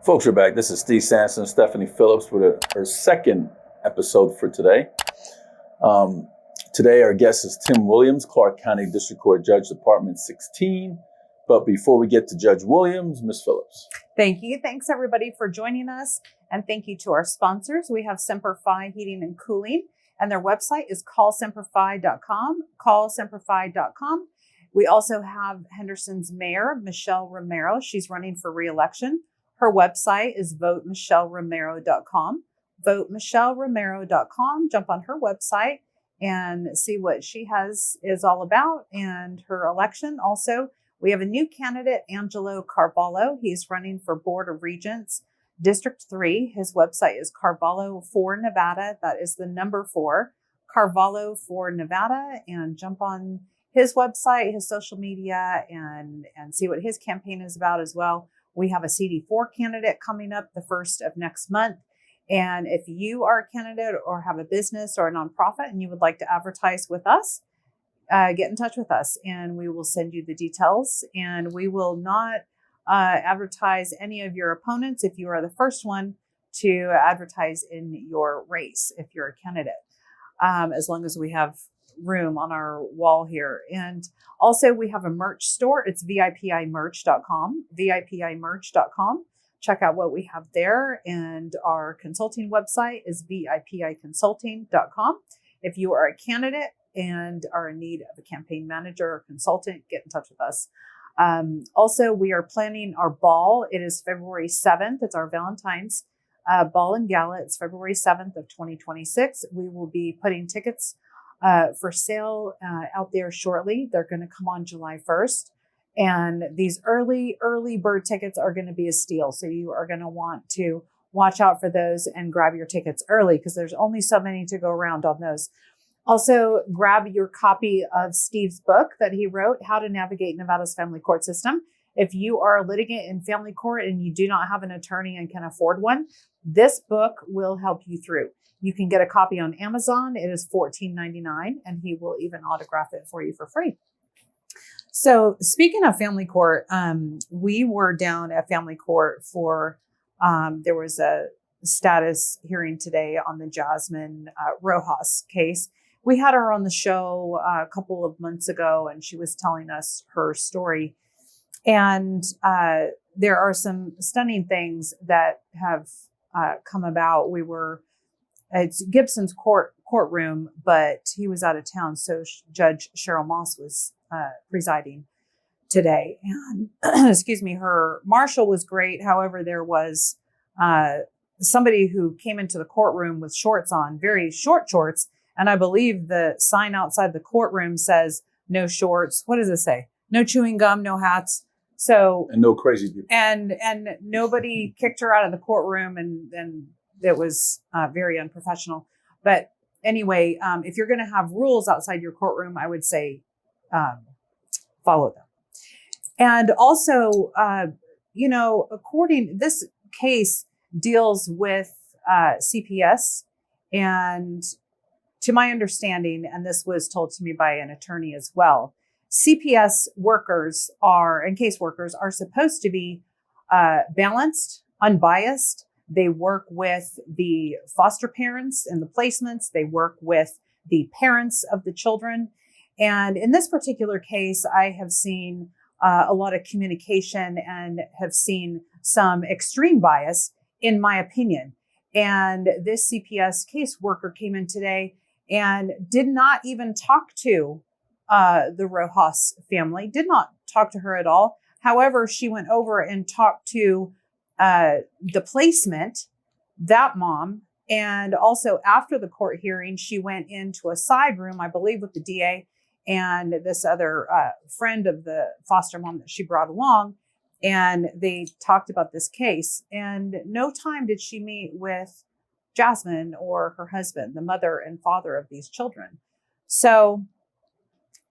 Folks, we're back. This is Steve Sanson, Stephanie Phillips with her second episode for today. Today, our guest is Tim Williams, Clark County District Court Judge, Department 16. But before we get to Judge Williams, Ms. Phillips. Thank you. Thanks, everybody, for joining us. And thank you to our sponsors. We have Semper Fi Heating and Cooling, and their website is callsemperfi.com, callsemperfi.com. We also have Henderson's mayor, Michelle Romero. She's running for re-election. Her website is votemichelleromero.com, votemichelleromero.com. Jump on her website and see what she is all about and her election. Also, we have a new candidate, Angelo Carvalho. He's running for Board of Regents, District 3. His website is Carvalho for Nevada. That is the number 4, Carvalho for Nevada. And jump on his website, his social media, and see what his campaign is about as well. We have a CD4 candidate coming up the 1st of next month. And if you are a candidate or have a business or a nonprofit and you would like to advertise with us, get in touch with us and we will send you the details. And we will not advertise any of your opponents if you are the first one to advertise in your race, if you're a candidate, as long as we have room on our wall here. And also we have a merch store. It's vipimerch.com, vipimerch.com. Check out what we have there. And our consulting website is vipiconsulting.com. If you are a candidate and are in need of a campaign manager or consultant, get in touch with us. Also, we are planning our ball. It is February 7th. It's our Valentine's ball and gala. It's February 7th of 2026. We will be putting tickets for sale out there shortly. They're going to come on July 1st. And these early bird tickets are going to be a steal. So you are going to want to watch out for those and grab your tickets early because there's only so many to go around on those. Also, grab your copy of Steve's book that he wrote, How to Navigate Nevada's Family Court System. If you are a litigant in family court and you do not have an attorney and can afford one, this book will help you through. You can get a copy on Amazon. It is $14.99, and he will even autograph it for you for free. So speaking of family court, we were down at family court for, there was a status hearing today on the Jasmine Rojas case. We had her on the show a couple of months ago, and she was telling us her story. And there are some stunning things that have come about. It's Gibson's courtroom, but he was out of town. So Judge Cheryl Moss was presiding today. And excuse me, her marshal was great. However, there was somebody who came into the courtroom with shorts on, very short shorts. And I believe the sign outside the courtroom says no shorts. What does it say? No chewing gum, no hats. So and no crazy people. And nobody kicked her out of the courtroom, and it was very unprofessional. But anyway, if you're going to have rules outside your courtroom, I would say follow them. And also, this case deals with CPS, and to my understanding, and this was told to me by an attorney as well, CPS workers and caseworkers are supposed to be balanced, unbiased. They work with the foster parents and the placements. They work with the parents of the children. And in this particular case, I have seen a lot of communication and have seen some extreme bias, in my opinion. And this CPS caseworker came in today and did not even talk to the Rojas family, did not talk to her at all. However, she went over and talked to the placement, that mom. And also after the court hearing, she went into a side room, I believe, with the DA and this other friend of the foster mom that she brought along. And they talked about this case. And no time did she meet with Jasmine or her husband, the mother and father of these children. So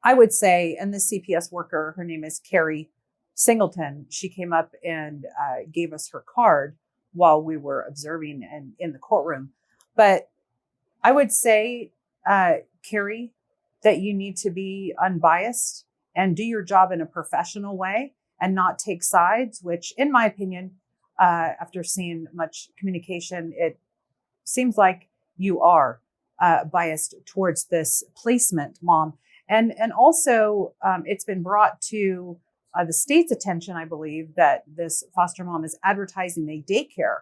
I would say, and this CPS worker, her name is Carrie Singleton, she came up and gave us her card while we were observing and in the courtroom. But I would say, Carrie, that you need to be unbiased and do your job in a professional way and not take sides, which in my opinion, after seeing much communication, it seems like you are biased towards this placement, Mom. And also, it's been brought to the state's attention, I believe, that this foster mom is advertising a daycare.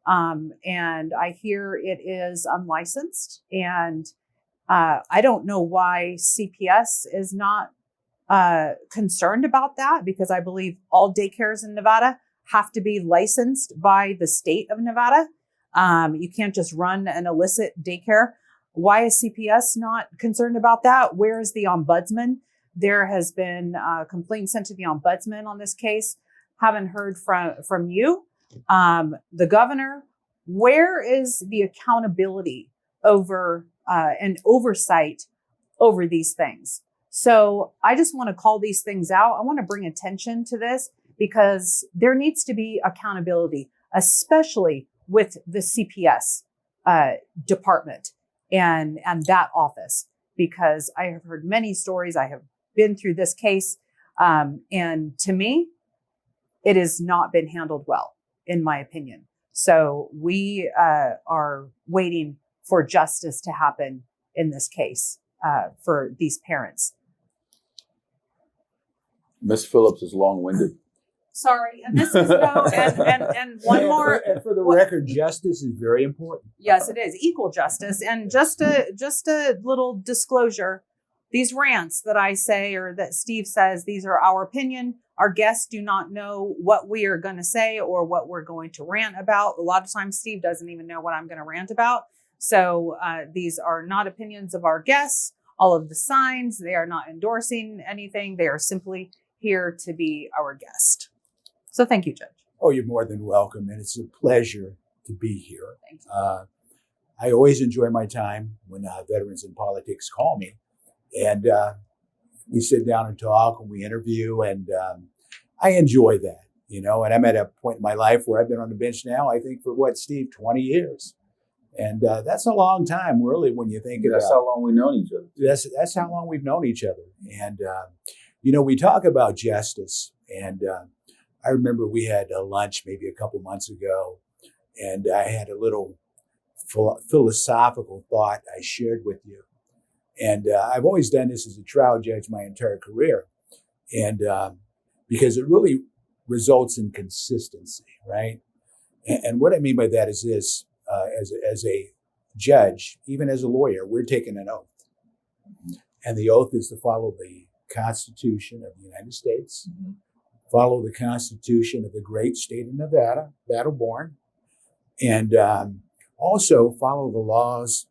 And I hear it is unlicensed. And I don't know why CPS is not concerned about that, because I believe all daycares in Nevada have to be licensed by the state of Nevada. You can't just run an illicit daycare. Why is CPS not concerned about that? Where is the ombudsman? There has been a complaint sent to the ombudsman on this case. Haven't heard from you, the governor. Where is the accountability over and oversight over these things? So I just want to call these things out. I want to bring attention to this because there needs to be accountability, especially with the CPS department and that office, because I have heard many stories. I have been through this case. And to me, it has not been handled well, in my opinion. So we are waiting for justice to happen in this case for these parents. Ms. Phillips is long-winded. Sorry, and this is and one more. And for the record, justice is very important. Yes, it is equal justice, and just a little disclosure: these rants that I say or that Steve says, these are our opinion. Our guests do not know what we are going to say or what we're going to rant about. A lot of times, Steve doesn't even know what I'm going to rant about. So these are not opinions of our guests. All of the signs, they are not endorsing anything. They are simply here to be our guest. So thank you, Judge. Oh, you're more than welcome. And it's a pleasure to be here. Thank you. I always enjoy my time when veterans in politics call me. And we sit down and talk and we interview. And I enjoy that, you know. And I'm at a point in my life where I've been on the bench now, I think, for what, Steve, 20 years. And that's a long time, really, when you think about it. That's how long we've known each other. That's how long we've known each other. And, you know, we talk about justice. And I remember we had a lunch maybe a couple months ago, and I had a little philosophical thought I shared with you. And I've always done this as a trial judge my entire career. And because it really results in consistency, right? And what I mean by that is this, as a judge, even as a lawyer, we're taking an oath. And the oath is to follow the Constitution of the United States, follow the Constitution of the great state of Nevada, battle-born, and also follow the laws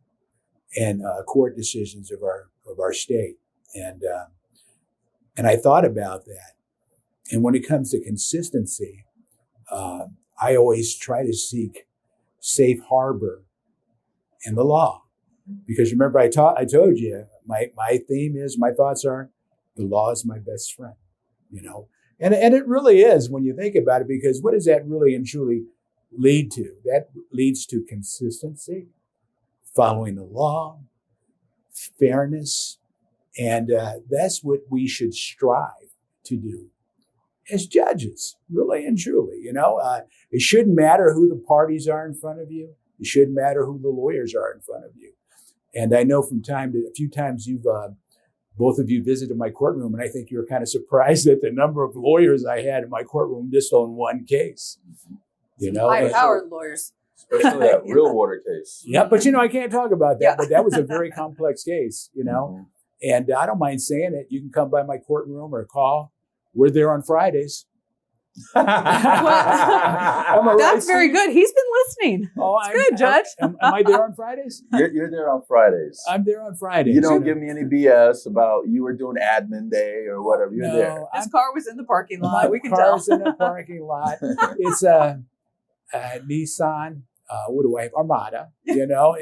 and court decisions of our state. And I thought about that. And when it comes to consistency, I always try to seek safe harbor in the law. Because remember, I told you, my theme is, my thoughts are, the law is my best friend, you know. And it really is when you think about it, because what does that really and truly lead to? That leads to consistency, following the law, fairness, and that's what we should strive to do as judges, really and truly. You know, it shouldn't matter who the parties are in front of you. It shouldn't matter who the lawyers are in front of you. And I know from a few times you've both of you visited my courtroom, and I think you were kind of surprised at the number of lawyers I had in my courtroom just on one case. You know, High-powered lawyers. Especially that real water case. Yeah, but you know, I can't talk about that. But that was a very complex case, you know. And I don't mind saying it. You can come by my courtroom or call. We're there on Fridays. That's very good. He's been listening. Oh, it's good, Judge. Am I there on Fridays? You're there on Fridays. I'm there on Fridays. You don't give me any BS about you were doing admin day or whatever. You're there. His car was in the parking lot. My We can tell. car's in the parking lot. It's a Nissan. What do I have? Armada. You know,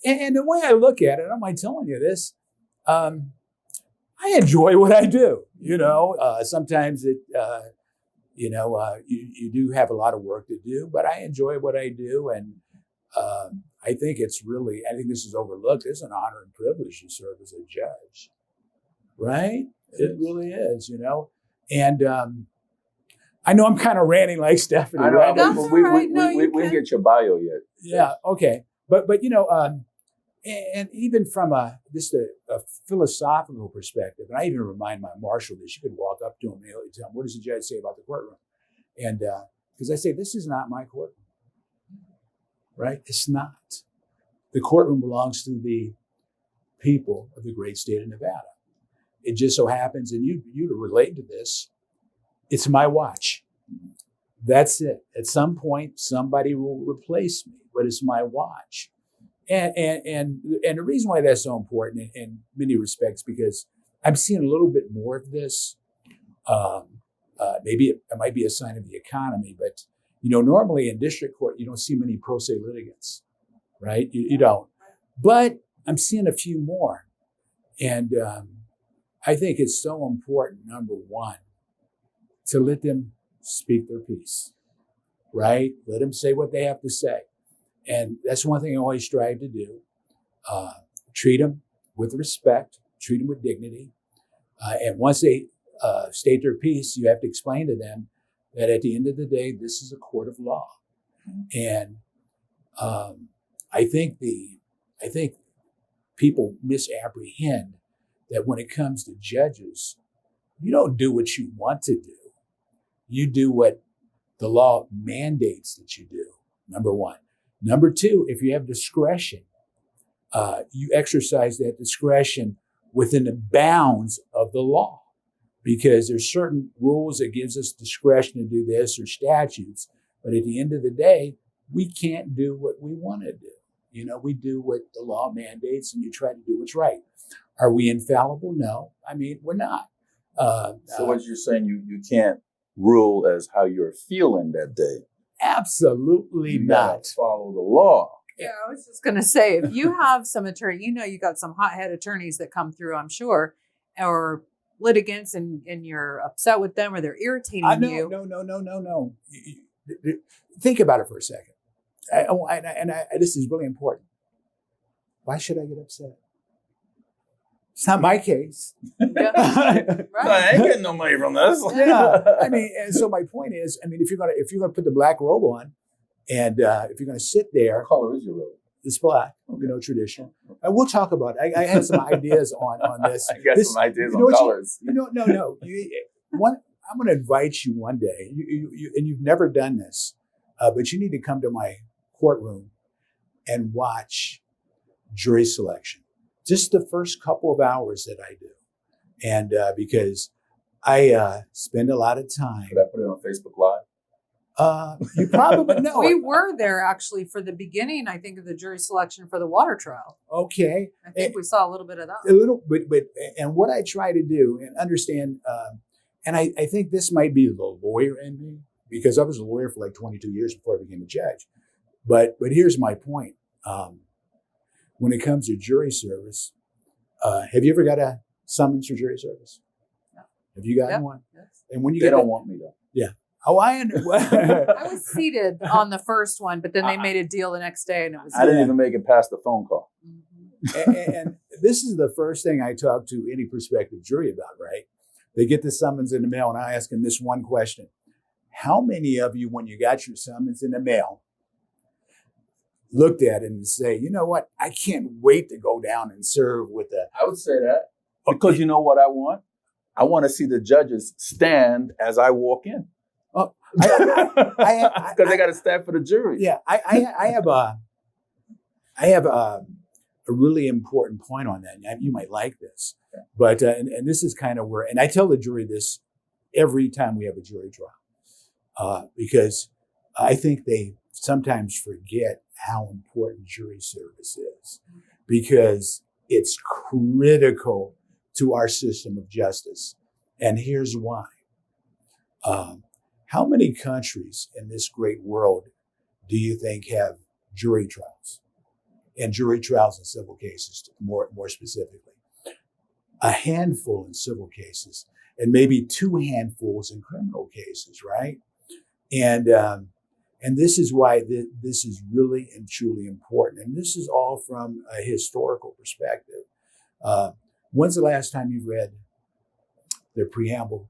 and the way I look at it, I'm like telling you this. I enjoy what I do. You know, sometimes it. You do have a lot of work to do, but I enjoy what I do. And I think this is overlooked. It's an honor and privilege to serve as a judge, right? It really is, you know. And I know I'm kind of ranting like Stephanie. I know. Right? That's but all right. No, we you didn't can. get your bio yet. Yeah. Okay. But and even from just a philosophical perspective, and I even remind my marshal this. You could walk up to him and tell him, "What does the judge say about the courtroom?" And because I say, "This is not my courtroom, right? It's not. The courtroom belongs to the people of the great state of Nevada. It just so happens, and you relate to this. It's my watch. That's it. At some point, somebody will replace me, but it's my watch." And the reason why that's so important in many respects, because I'm seeing a little bit more of this. Maybe it might be a sign of the economy, but normally in district court, you don't see many pro se litigants, right? You don't. But I'm seeing a few more. And I think it's so important, number one, to let them speak their piece, right? Let them say what they have to say. And that's one thing I always strive to do. Treat them with respect, treat them with dignity. And once they state their piece, you have to explain to them that at the end of the day, this is a court of law. And I think people misapprehend that when it comes to judges, you don't do what you want to do. You do what the law mandates that you do, number one. Number two, if you have discretion, you exercise that discretion within the bounds of the law, because there's certain rules that gives us discretion to do this or statutes. But at the end of the day, we can't do what we want to do. We do what the law mandates, and you try to do what's right. Are we infallible? No. I mean, we're not. So what you're saying, you can't rule as how you're feeling that day. Absolutely You not. gotta follow the law. Yeah, I was just going to say, if you have some attorney, you got some hothead attorneys that come through, I'm sure, or litigants, and you're upset with them or they're irritating you. No. Think about it for a second. This is really important. Why should I get upset? It's not my case. Yeah. No, I ain't getting no money from this. Yeah. I mean, and so my point is, if you're gonna put the black robe on, and if you're gonna sit there, What color is your robe? it's black, traditional. And we'll talk about it. I had some ideas on this. I got some ideas on what colors. No. I'm going to invite you one day, and you've never done this, but you need to come to my courtroom and watch jury selection. Just the first couple of hours that I do. And because I spend a lot of time. Could I put it on Facebook Live? You probably know. We were there actually for the beginning, I think, of the jury selection for the water trial. Okay. I think we saw a little bit of that. A little bit, and what I try to do and understand, and I think this might be the lawyer in me, because I was a lawyer for like 22 years before I became a judge. But here's my point. When it comes to jury service, have you ever got a summons for jury service? No. Have you gotten one? Yes. And when you They get don't want me though. Yeah. Oh, I understand. I was seated on the first one, but then they made a deal the next day, and it was. I didn't even make it past the phone call. Mhm. and this is the first thing I talk to any prospective jury about, right? They get the summons in the mail, and I ask them this one question. How many of you, when you got your summons in the mail, looked at it and say, you know what, I can't wait to go down and serve with the... I would say that. Because you know what I want? I want to see the judges stand as I walk in. Because they got to stand for the jury. Yeah, I have a really important point on that. You might like this, but and this is kind of where, and I tell the jury this every time we have a jury trial, because I think they sometimes forget how important jury service is, because it's critical to our system of justice. And here's why. How many countries in this great world do you think have jury trials? And jury trials in civil cases, more specifically. A handful in civil cases, and maybe 2 handfuls in criminal cases, right? And this is why this is really and truly important. And this is all from a historical perspective. When's the last time you read the preamble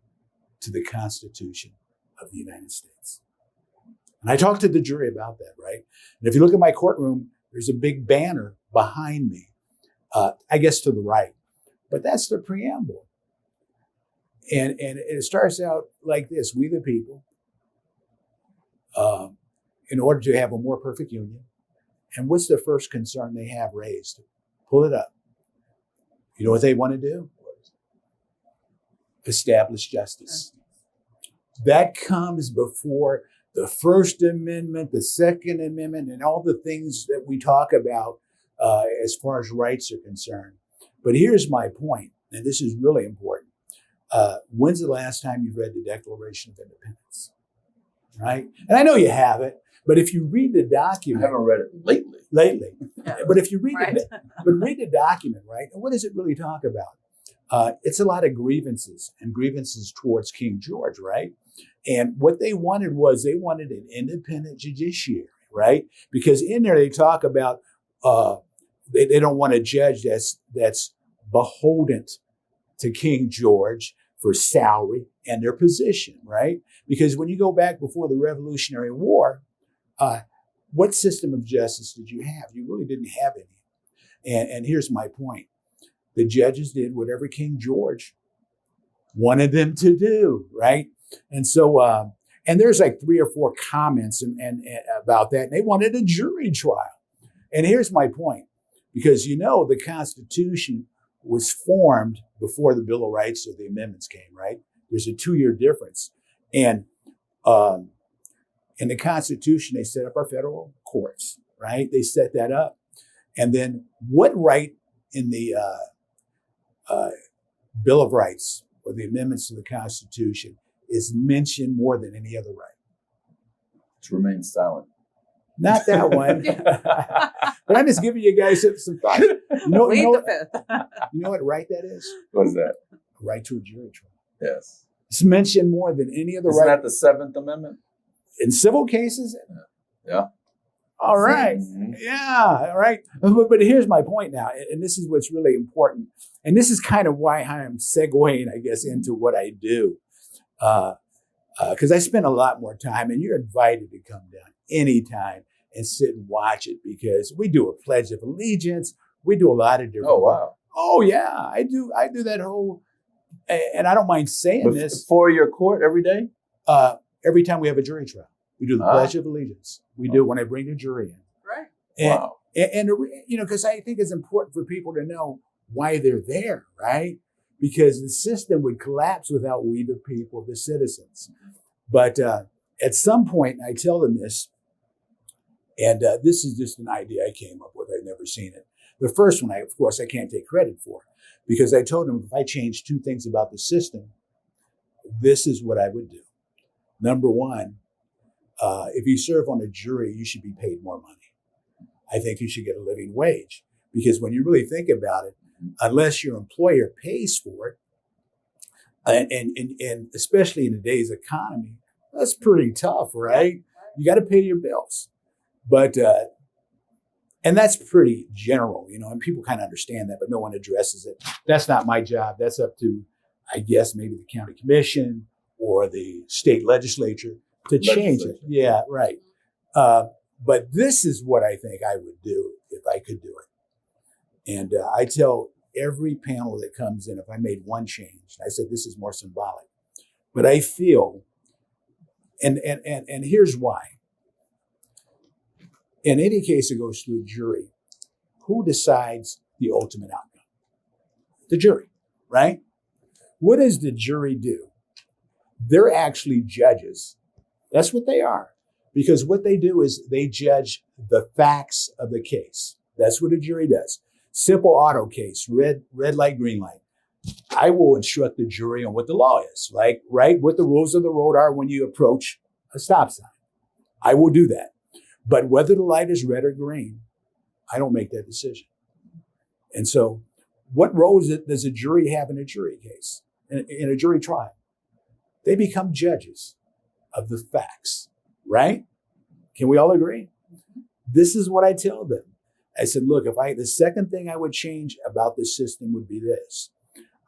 to the Constitution of of the United States. And I talked to the jury about that, right? And if you look at my courtroom, there's a big banner behind me, I guess to the right. But that's the preamble. And it starts out like this: we the people, in order to have a more perfect union. And what's the first concern they have raised? Pull it up. You know what they want to do? Establish justice. That comes before the First Amendment, the Second Amendment, and all the things that we talk about as far as rights are concerned. But here's my point, and this is really important. When's the last time you've read the Declaration of Independence? Right? And I know you haven't, but if you read the document, I haven't read it lately. Yeah. But if you read Right. read the document, right? And what does it really talk about? It's a lot of grievances and grievances towards King George, right? And what they wanted was they wanted an independent judiciary, right? Because in there they talk about they don't want a judge that's beholden to King George for salary and their position, right? Because when you go back before the Revolutionary War, what system of justice did you have? You really didn't have any. And here's my point. The judges did whatever King George wanted them to do, right? And so, and there's like 3 or 4 comments and about that. And they wanted a jury trial. And here's my point. Because the Constitution was formed before the Bill of Rights or the amendments came, right? There's a 2-year difference. And in the Constitution, they set up our federal courts, right? They set that up. And then what right in the Bill of Rights or the amendments to the Constitution is mentioned more than any other right? To remain silent. Not that one. But I'm just giving you guys some thoughts. You know Plead the what, fifth. you know what right that is? What is that? A right to a jury trial. Yes. It's mentioned more than any other Isn't right. that the 7th Amendment? In civil cases? Yeah. All right. Mhm. Yeah, all right. But here's my point now, and this is what's really important. And this is kind of why I'm segueing, I guess, into what I do. Because I spend a lot more time, and you're invited to come down anytime and sit and watch it, because we do a Pledge of Allegiance. We do a lot of different. Oh, wow. Oh, yeah. I do that whole, and I don't mind saying this. Before your court every day? Every time we have a jury trial, we do the Ah. Pledge of Allegiance. We do it when I bring the jury in. Right. And, Wow. and because I think it's important for people to know why they're there, right? Because the system would collapse without we, the people, the citizens. But at some point, I tell them this, and this is just an idea I came up with. I've never seen it. The first one, of course, I can't take credit for, because I told them if I changed 2 things about the system, this is what I would do. Number one, if you serve on a jury, you should be paid more money. I think you should get a living wage, because when you really think about it, unless your employer pays for it, and especially in today's economy, that's pretty tough, right? You got to pay your bills. But, and that's pretty general, and people kind of understand that, but no one addresses it. That's not my job. That's up to, I guess, maybe the county commission or the state legislature to change it. Yeah, right. But this is what I think I would do if I could do it. And I tell every panel that comes in, if I made one change, I said, this is more symbolic. But I feel, and here's why. In any case that goes through a jury, who decides the ultimate outcome? The jury, right? What does the jury do? They're actually judges. That's what they are. Because what they do is they judge the facts of the case. That's what a jury does. Simple auto case, red light, green light. I will instruct the jury on what the law is, like, right? What the rules of the road are when you approach a stop sign. I will do that. But whether the light is red or green, I don't make that decision. And so what role does a jury have in a jury case, in a jury trial? They become judges of the facts, right? Can we all agree? This is what I tell them. I said, look, the second thing I would change about this system would be this.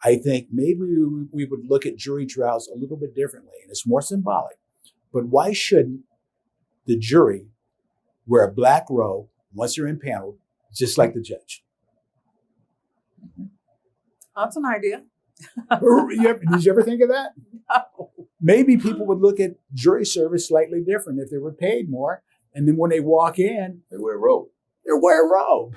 I think maybe we would look at jury trials a little bit differently, and it's more symbolic. But why shouldn't the jury wear a black robe once they're impaneled, just like the judge? That's an idea. Did you ever think of that? No. Maybe people would look at jury service slightly different if they were paid more. And then when they walk in, They wear a robe. they wear a robe.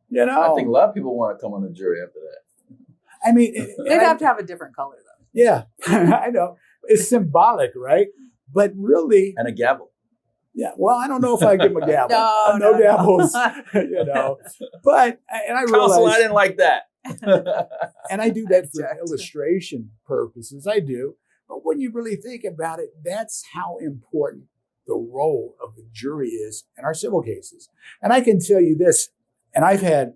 You know? I think a lot of people want to come on the jury after that. I mean, They'd have to have a different color, though. yeah, I know. It's symbolic, right? But really, And a gavel. yeah, well, I don't know if I give them a gavel. No, no. gavels, you know. But, and I Counsel, I realize, didn't like that. and I do that for Object. illustration purposes. I do. But when you really think about it, that's how important the role of the jury is in our civil cases. And I can tell you this, and I've had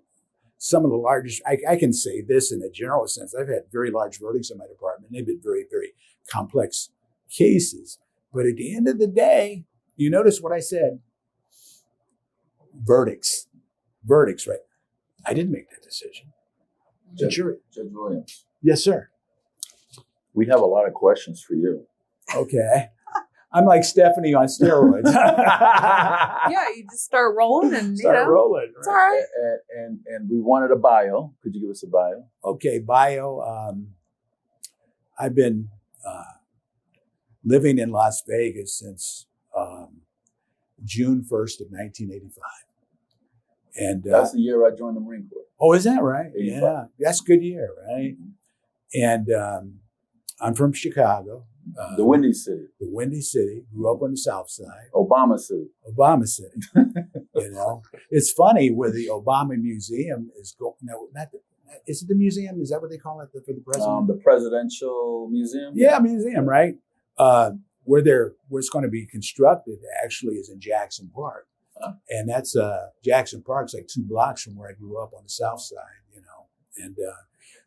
some of the largest, I can say this in a general sense, I've had very large verdicts in my department. They've been very, very complex cases. But at the end of the day, you notice what I said, verdicts, right? I didn't make that decision. The jury. Judge Williams, Yes, sir. we have a lot of questions for you. Okay. I'm like Stephanie on steroids. Yeah, you just start rolling and, Start rolling. it's all right. And we wanted a bio. Could you give us a bio? Okay, bio. I've been living in Las Vegas since June 1st of 1985. And That's the year I joined the Marine Corps. oh, is that right? 85. Yeah, that's a good year, right? And I'm from Chicago, The Windy City. the Windy City. Grew up on the South Side, Obama City. Obama City. You know, it's funny where the Obama Museum is going. No, not the, is it the museum? Is that what they call it for the president? The Presidential Museum. Yeah, museum, right? Where it's going to be constructed actually is in Jackson Park. And that's Jackson Park's like 2 blocks from where I grew up on the South Side, you know. And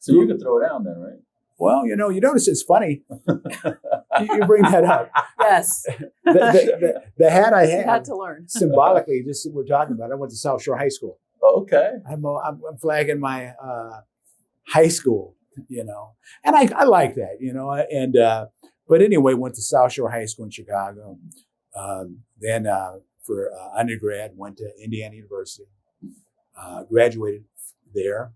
So you could throw it down then, right? well, you know, you notice it's funny. you bring that up. Yes. The hat I You have had to learn. symbolically, just we're talking about. I went to South Shore High School. Okay. I'm flagging my high school, you know, and I like that, you know. And but anyway, went to South Shore High School in Chicago. Then for undergrad, went to Indiana University. Graduated there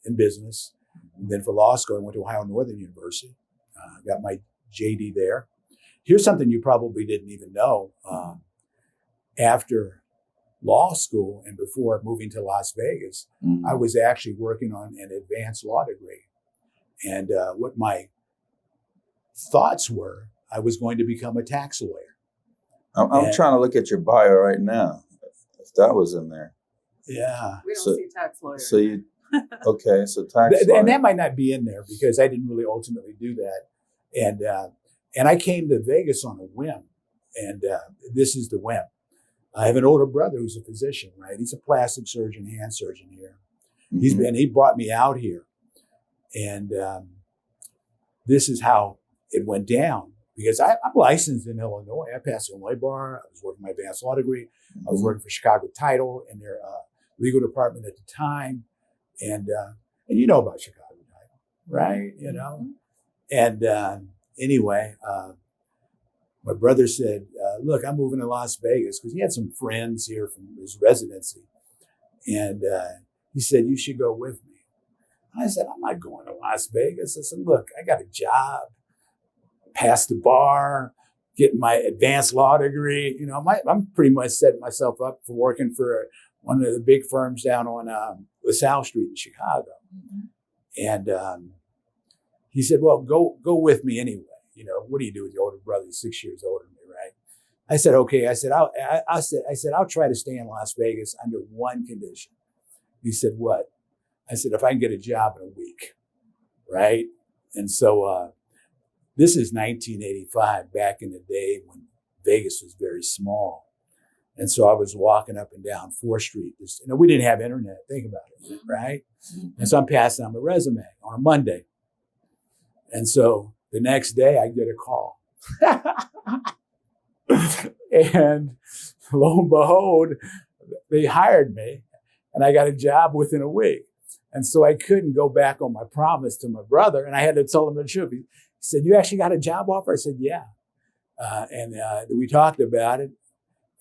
in business. And then for law school, I went to Ohio Northern University. Got my JD there. Here's something you probably didn't even know. After law school and before moving to Las Vegas, I was actually working on an advanced law degree. And what my thoughts were, I was going to become a tax lawyer. I'm trying to look at your bio right now. If that was in there. Yeah. We don't So- see tax lawyers. So you, okay, so tax And lawyer. that might not be in there because I didn't really ultimately do that. And I came to Vegas on a whim. And this is the whim. I have an older brother who's a physician, right? He's a plastic surgeon, hand surgeon here. He brought me out here. And this is how it went down. Because I'm licensed in Illinois. I passed the Illinois bar. I was working my advanced law degree. I was working for Chicago Title in their legal department at the time. And you know about Chicago Title, right? You know? And anyway, my brother said, look, I'm moving to Las Vegas because he had some friends here from his residency. And he said, you should go with me. I said, I'm not going to Las Vegas. I said, look, I got a job. Passed the bar, getting my advanced law degree. You know, I'm pretty much setting myself up for working for one of the big firms down on LaSalle Street in Chicago. And he said, well, go with me anyway. You know, what do you do with your older brother? He's 6 years older than me, right? I said, okay. I said, I'll try to stay in Las Vegas under one condition. He said, what? I said, if I can get a job in a week, right? And so this is 1985, back in the day when Vegas was very small. And so I was walking up and down 4th Street. We didn't have internet. Think about it, right? And so I'm passing on my resume on a Monday. And so the next day I get a call. And lo and behold, they hired me and I got a job within a week. And so I couldn't go back on my promise to my brother. And I had to tell him the truth. He said, you actually got a job offer? I said, yeah. And we talked about it.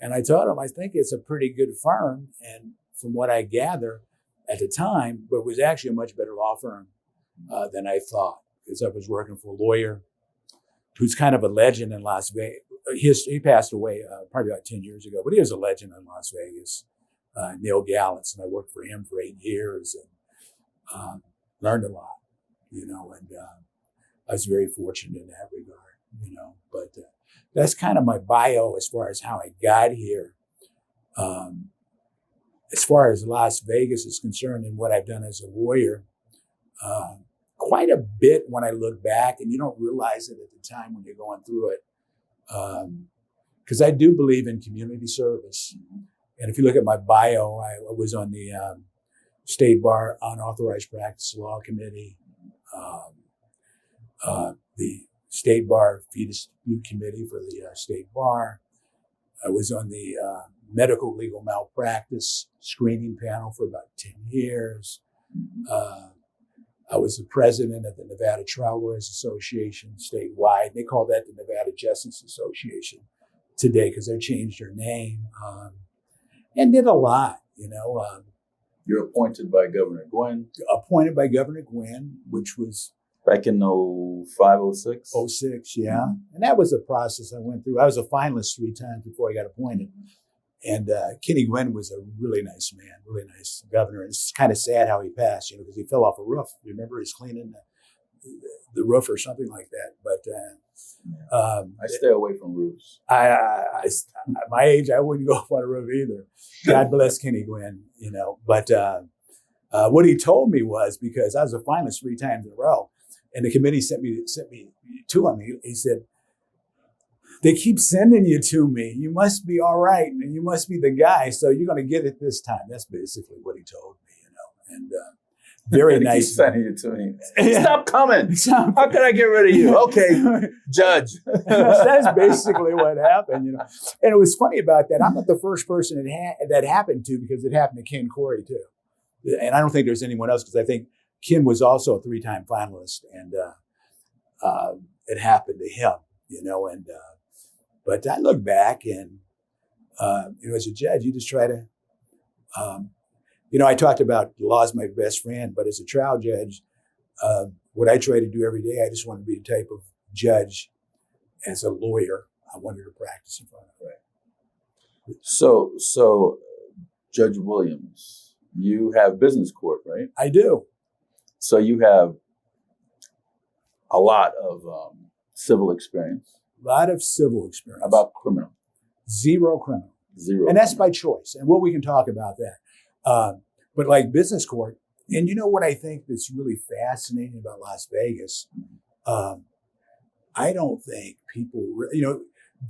And I told him, I think it's a pretty good firm. And from what I gather at the time, but it was actually a much better law firm than I thought, because I was working for a lawyer who's kind of a legend in Las Vegas. He passed away probably about 10 years ago, but he was a legend in Las Vegas, Neil Gallants. And I worked for him for 8 years and learned a lot, and I was very fortunate in that regard, but that's kind of my bio as far as how I got here. As far as Las Vegas is concerned and what I've done as a lawyer, quite a bit when I look back, and you don't realize it at the time when you're going through it, because I do believe in community service. And if you look at my bio, I was on the State Bar Unauthorized Practice Law Committee, the State Bar Fee Dispute Committee for the State Bar. I was on the Medical Legal Malpractice Screening Panel for about 10 years. I was the president of the Nevada Trial Lawyers Association statewide. They call that the Nevada Justice Association today because they changed their name, and did a lot, You're appointed by Governor Guinn. Appointed by Governor Guinn, which was back in 05, 06? 06, yeah. And that was a process I went through. I was a finalist 3 times before I got appointed. And Kenny Guinn was a really nice man, really nice governor. And it's kind of sad how he passed, because he fell off a roof. Remember, he's cleaning the roof or something like that. But I stay away from roofs. My age, I wouldn't go up on a roof either. God bless Kenny Guinn, But what he told me was, because I was a finalist 3 times in a row, and the committee sent me to him. He said, "They keep sending you to me. You must be all right, and you must be the guy. So you're going to get it this time." That's basically what he told me, And very nice. Keep sending you to me. Stop coming. How can I get rid of you? Okay, Judge. That's basically what happened, And it was funny about that. I'm not the first person that happened to, because it happened to Ken Corey too. And I don't think there's anyone else, because I think Ken was also a 3-time finalist, and it happened to him, but I look back and, as a judge, you just try to, I talked about law is my best friend, but as a trial judge, what I try to do every day, I just want to be the type of judge, as a lawyer, I wanted to practice in front of. Right. So Judge Williams, you have business court, right? I do. So you have a lot of civil experience. A lot of civil experience. About criminal? 0 criminal. 0. And that's by choice. And we can talk about that. But like business court, and what I think that's really fascinating about Las Vegas, I don't think people,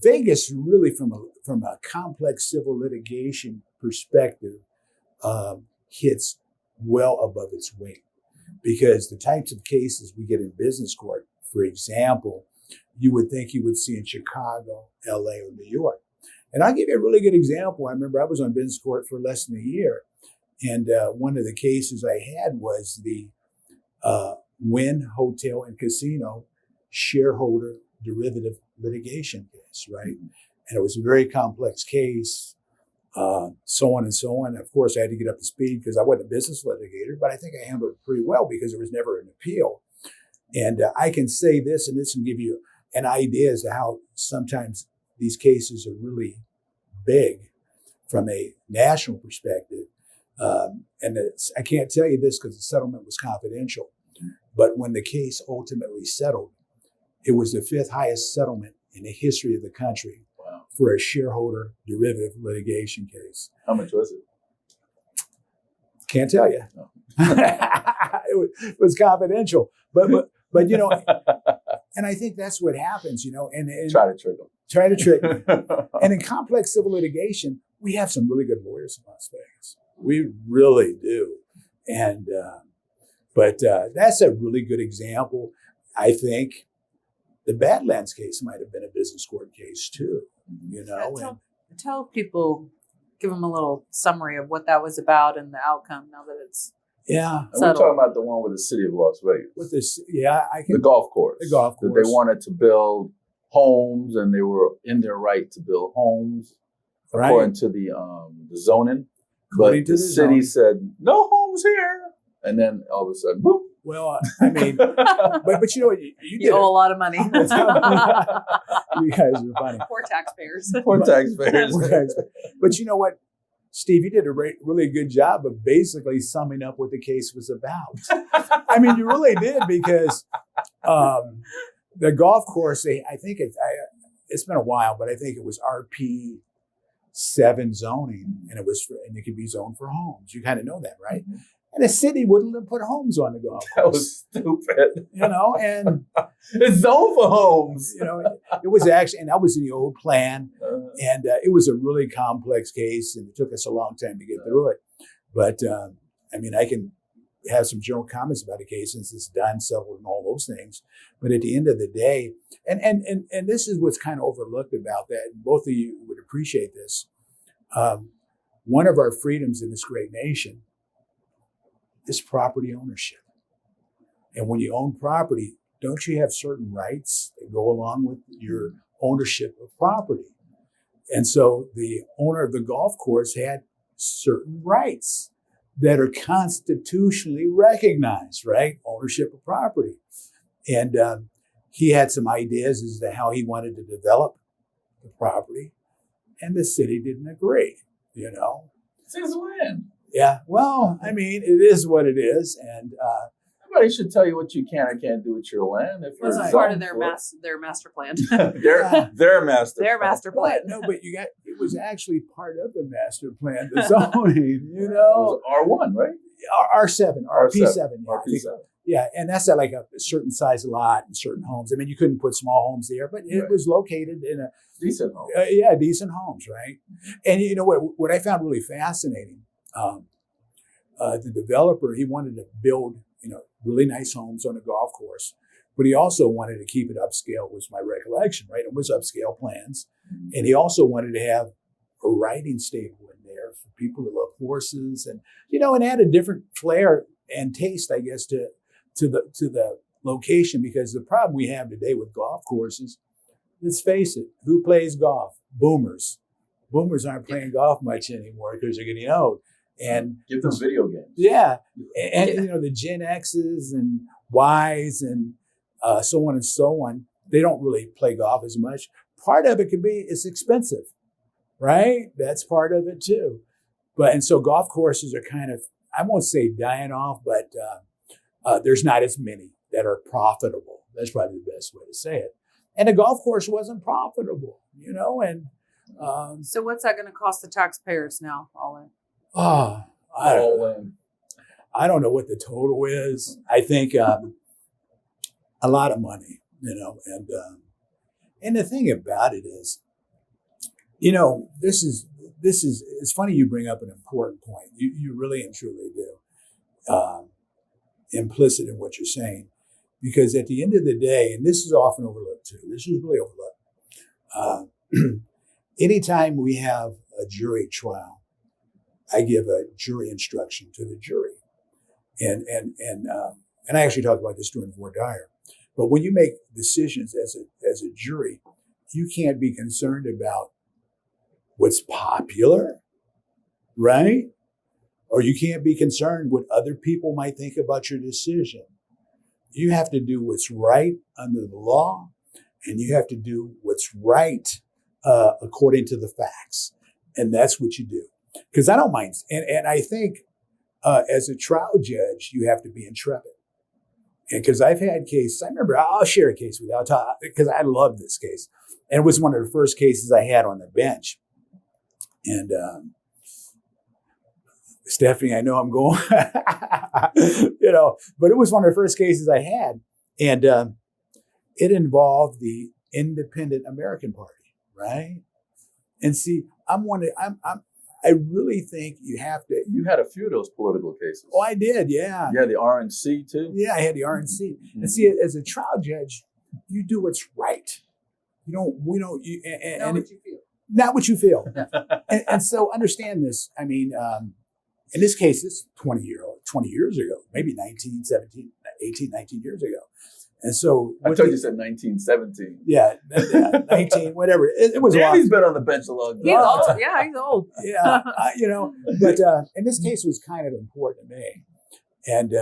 Vegas really from a complex civil litigation perspective hits well above its weight, because the types of cases we get in business court, for example, you would think you would see in Chicago, LA, or New York. And I'll give you a really good example. I remember I was on business court for less than a year. And one of the cases I had was the Wynn Hotel and Casino shareholder derivative litigation case, right? And it was a very complex case, so on and so on. Of course, I had to get up to speed because I wasn't a business litigator, but I think I handled it pretty well because there was never an appeal. And I can say this and give you an idea as to how sometimes these cases are really big from a national perspective. I can't tell you this because the settlement was confidential, but when the case ultimately settled, it was the 5th highest settlement in the history of the country. Wow. For a shareholder derivative litigation case. How much was it? Can't tell you. No. It was confidential, but and I think that's what happens, and try to trick them. Try to trick me. And in complex civil litigation, we have some really good lawyers in Las Vegas. We really do. And, but that's a really good example. I think the Badlands case might have been a business court case too, Tell people, give them a little summary of what that was about and the outcome now that it's Yeah. And we're talking about the one with the city of Las Vegas. With this, yeah, I can. The golf course. The golf That course. they wanted to build homes, and they were in their right to build homes according to the zoning. But the city said no homes here, and then all of a sudden, boom. Well, I mean, but you know what? You owe a lot of money. You guys are funny. Poor taxpayers. Poor taxpayers. But you know what, Steve, you did a really good job of basically summing up what the case was about. I mean, you really did, because the golf course, I think it's been a while, but I think it was RP7 zoning, and it could be zoned for homes. You kind of know that, right? Mm-hmm. And the city wouldn't have put homes on the golf course. That was stupid. You know, and it's zoned for homes. You know, it was actually, and that was in the old plan, and it was a really complex case, and it took us a long time to get through it. But I mean, I can have some general comments about the case since it's done, settled, and all those things. But at the end of the day, and this is what's kind of overlooked about that. And both of you would appreciate this. One of our freedoms in this great nation is property ownership. And when you own property, don't you have certain rights that go along with your ownership of property? And so the owner of the golf course had certain rights that are constitutionally recognized, right? Ownership of property. And he had some ideas as to how he wanted to develop the property, and the city didn't agree, you know? It's his land. Yeah, well, I mean, it is what it is, and somebody should tell you what you can or can't do with your land. If it was part of their master plan. their master plan. No, but it was actually part of the master plan, the zoning. You know, it was R1, right? R7, RP7. RP7. Yeah, and that's at like a certain size lot and certain homes. I mean, you couldn't put small homes there, but it was located in a decent home. Decent homes, right? And you know what I found really fascinating. The developer, he wanted to build, really nice homes on a golf course, but he also wanted to keep it upscale, was my recollection, right? It was upscale plans. Mm-hmm. And he also wanted to have a riding stable in there for people who love horses, and, and add a different flair and taste, I guess, to the location, because the problem we have today with golf courses, let's face it, who plays golf? Boomers. Boomers aren't playing golf much anymore because they're getting old. And give them video games. Yeah. And the Gen X's and Y's and so on and so on, they don't really play golf as much. Part of it could be it's expensive, right? That's part of it too. And so golf courses are kind of, I won't say dying off, but there's not as many that are profitable. That's probably the best way to say it. And the golf course wasn't profitable, and so what's that going to cost the taxpayers now, all in? I don't know what the total is. I think a lot of money, and the thing about it is, this is it's funny you bring up an important point. You really and truly do, implicit in what you're saying, because at the end of the day, and this is often overlooked too, this is really overlooked. Anytime we have a jury trial, I give a jury instruction to the jury. And I actually talked about this during voir dire. But when you make decisions as a jury, you can't be concerned about what's popular, right? Or you can't be concerned what other people might think about your decision. You have to do what's right under the law, and you have to do what's right according to the facts. And that's what you do. Because I don't mind. And I think as a trial judge, you have to be intrepid. And because I've had cases, I remember, I'll share a case with you, because I love this case. And it was one of the first cases I had on the bench. And Stephanie, I know I'm going, but it was one of the first cases I had. And it involved the Independent American Party, right? And see, I really think you have to. You had a few of those political cases. Oh, I did, yeah. You had the RNC too? Yeah, I had the RNC. Mm-hmm. And see, as a trial judge, you do what's right. Not what you feel. Not what you feel. and so understand this. I mean, in this case, it's 20 years ago, maybe 19, 17, 18, 19 years ago. And so I thought you said 1917. Yeah, 19, whatever. It was He's been on the bench a long time. He's old. Yeah, he's old. Yeah, but in this case, it was kind of important to me. And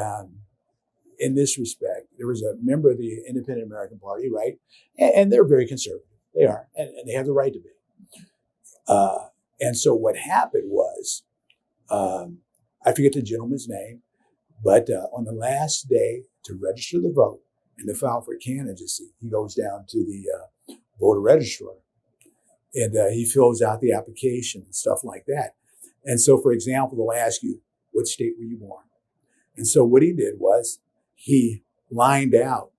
in this respect, there was a member of the Independent American Party, right? And they're very conservative. They are, and they have the right to be. And so what happened was, I forget the gentleman's name, but on the last day to register the vote and to file for candidacy, he goes down to the voter registrar and he fills out the application and stuff like that. And so, for example, they'll ask you, what state were you born? And so what he did was he lined out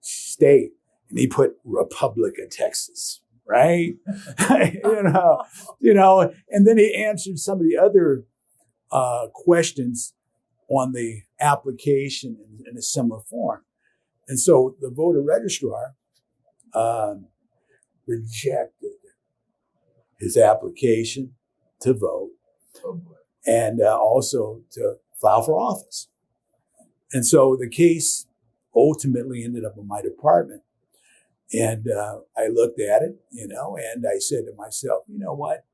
state and he put Republic of Texas, right? you know, and then he answered some of the other questions on the application in a similar form. And so the voter registrar rejected his application to vote and also to file for office. And so the case ultimately ended up in my department. And I looked at it, and I said to myself, you know what?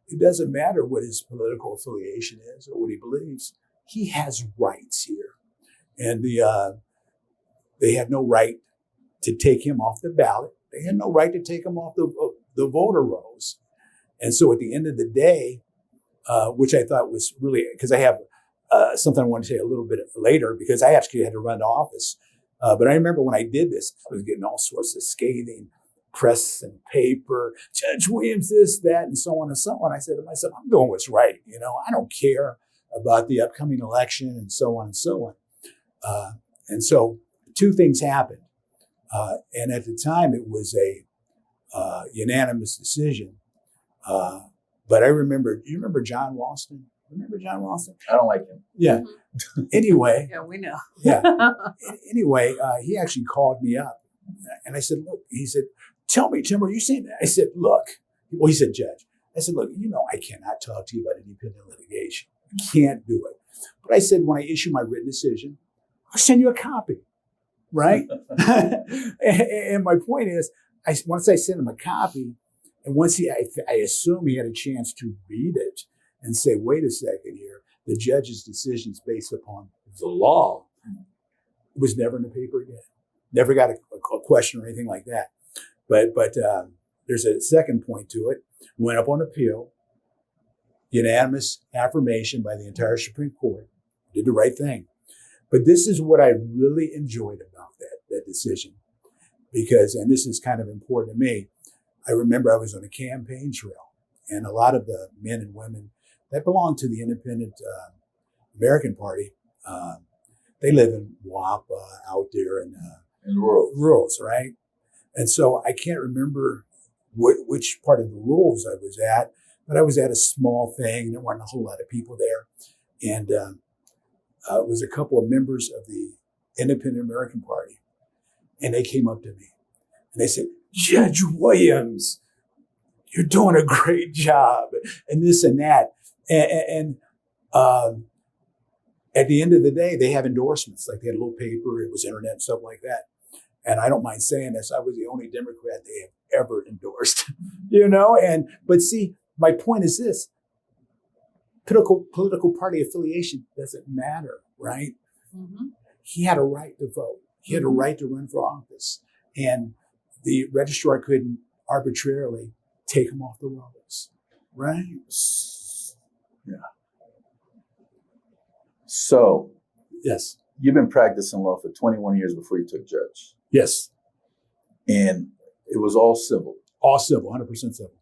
It doesn't matter what his political affiliation is or what he believes. He has rights here. And they had no right to take him off the ballot. They had no right to take him off the voter rolls. And so at the end of the day, which I thought was really, because I have something I want to say a little bit later, because I actually had to run to office. But I remember when I did this, I was getting all sorts of scathing press and paper, Judge Williams, this, that, and so on and so on. I said to myself, I'm doing what's right. I don't care about the upcoming election and so on and so on. And so two things happened. And at the time, it was a unanimous decision. But I remember, do you remember John Ralston? Remember John Ralston? I don't like him. Yeah. Anyway. Yeah, we know. Yeah. Anyway, he actually called me up. And I said, look, he said, tell me, Tim, are you saying that? I said, look. Well, he said, Judge. I said, look, I cannot talk to you about independent litigation. I can't do it. But I said, when I issue my written decision, I'll send you a copy, right? and my point is, once I sent him a copy, and once I assume he had a chance to read it and say, wait a second here, the judge's decision is based upon the law. It was never in the paper again. Never got a question or anything like that. But there's a second point to it. Went up on appeal, unanimous affirmation by the entire Supreme Court. Did the right thing. But this is what I really enjoyed about that decision. Because, and this is kind of important to me, I remember I was on a campaign trail, and a lot of the men and women that belong to the Independent American Party, they live in Wapa out there in rurals, right? And so I can't remember which part of the rurals I was at, but I was at a small thing. There weren't a whole lot of people there. And it was a couple of members of the Independent American Party. And they came up to me and they said, Judge Williams, you're doing a great job, and this and that. And at the end of the day, they have endorsements. Like they had a little paper, it was internet and stuff like that. And I don't mind saying this, I was the only Democrat they have ever endorsed, but see, my point is this, political party affiliation doesn't matter, right? Mm-hmm. He had a right to vote. He had a right to run for office. And the registrar couldn't arbitrarily take him off the rolls, right? Yeah. So, yes, you've been practicing law for 21 years before you took judge. Yes. And it was all civil. All civil, 100% civil.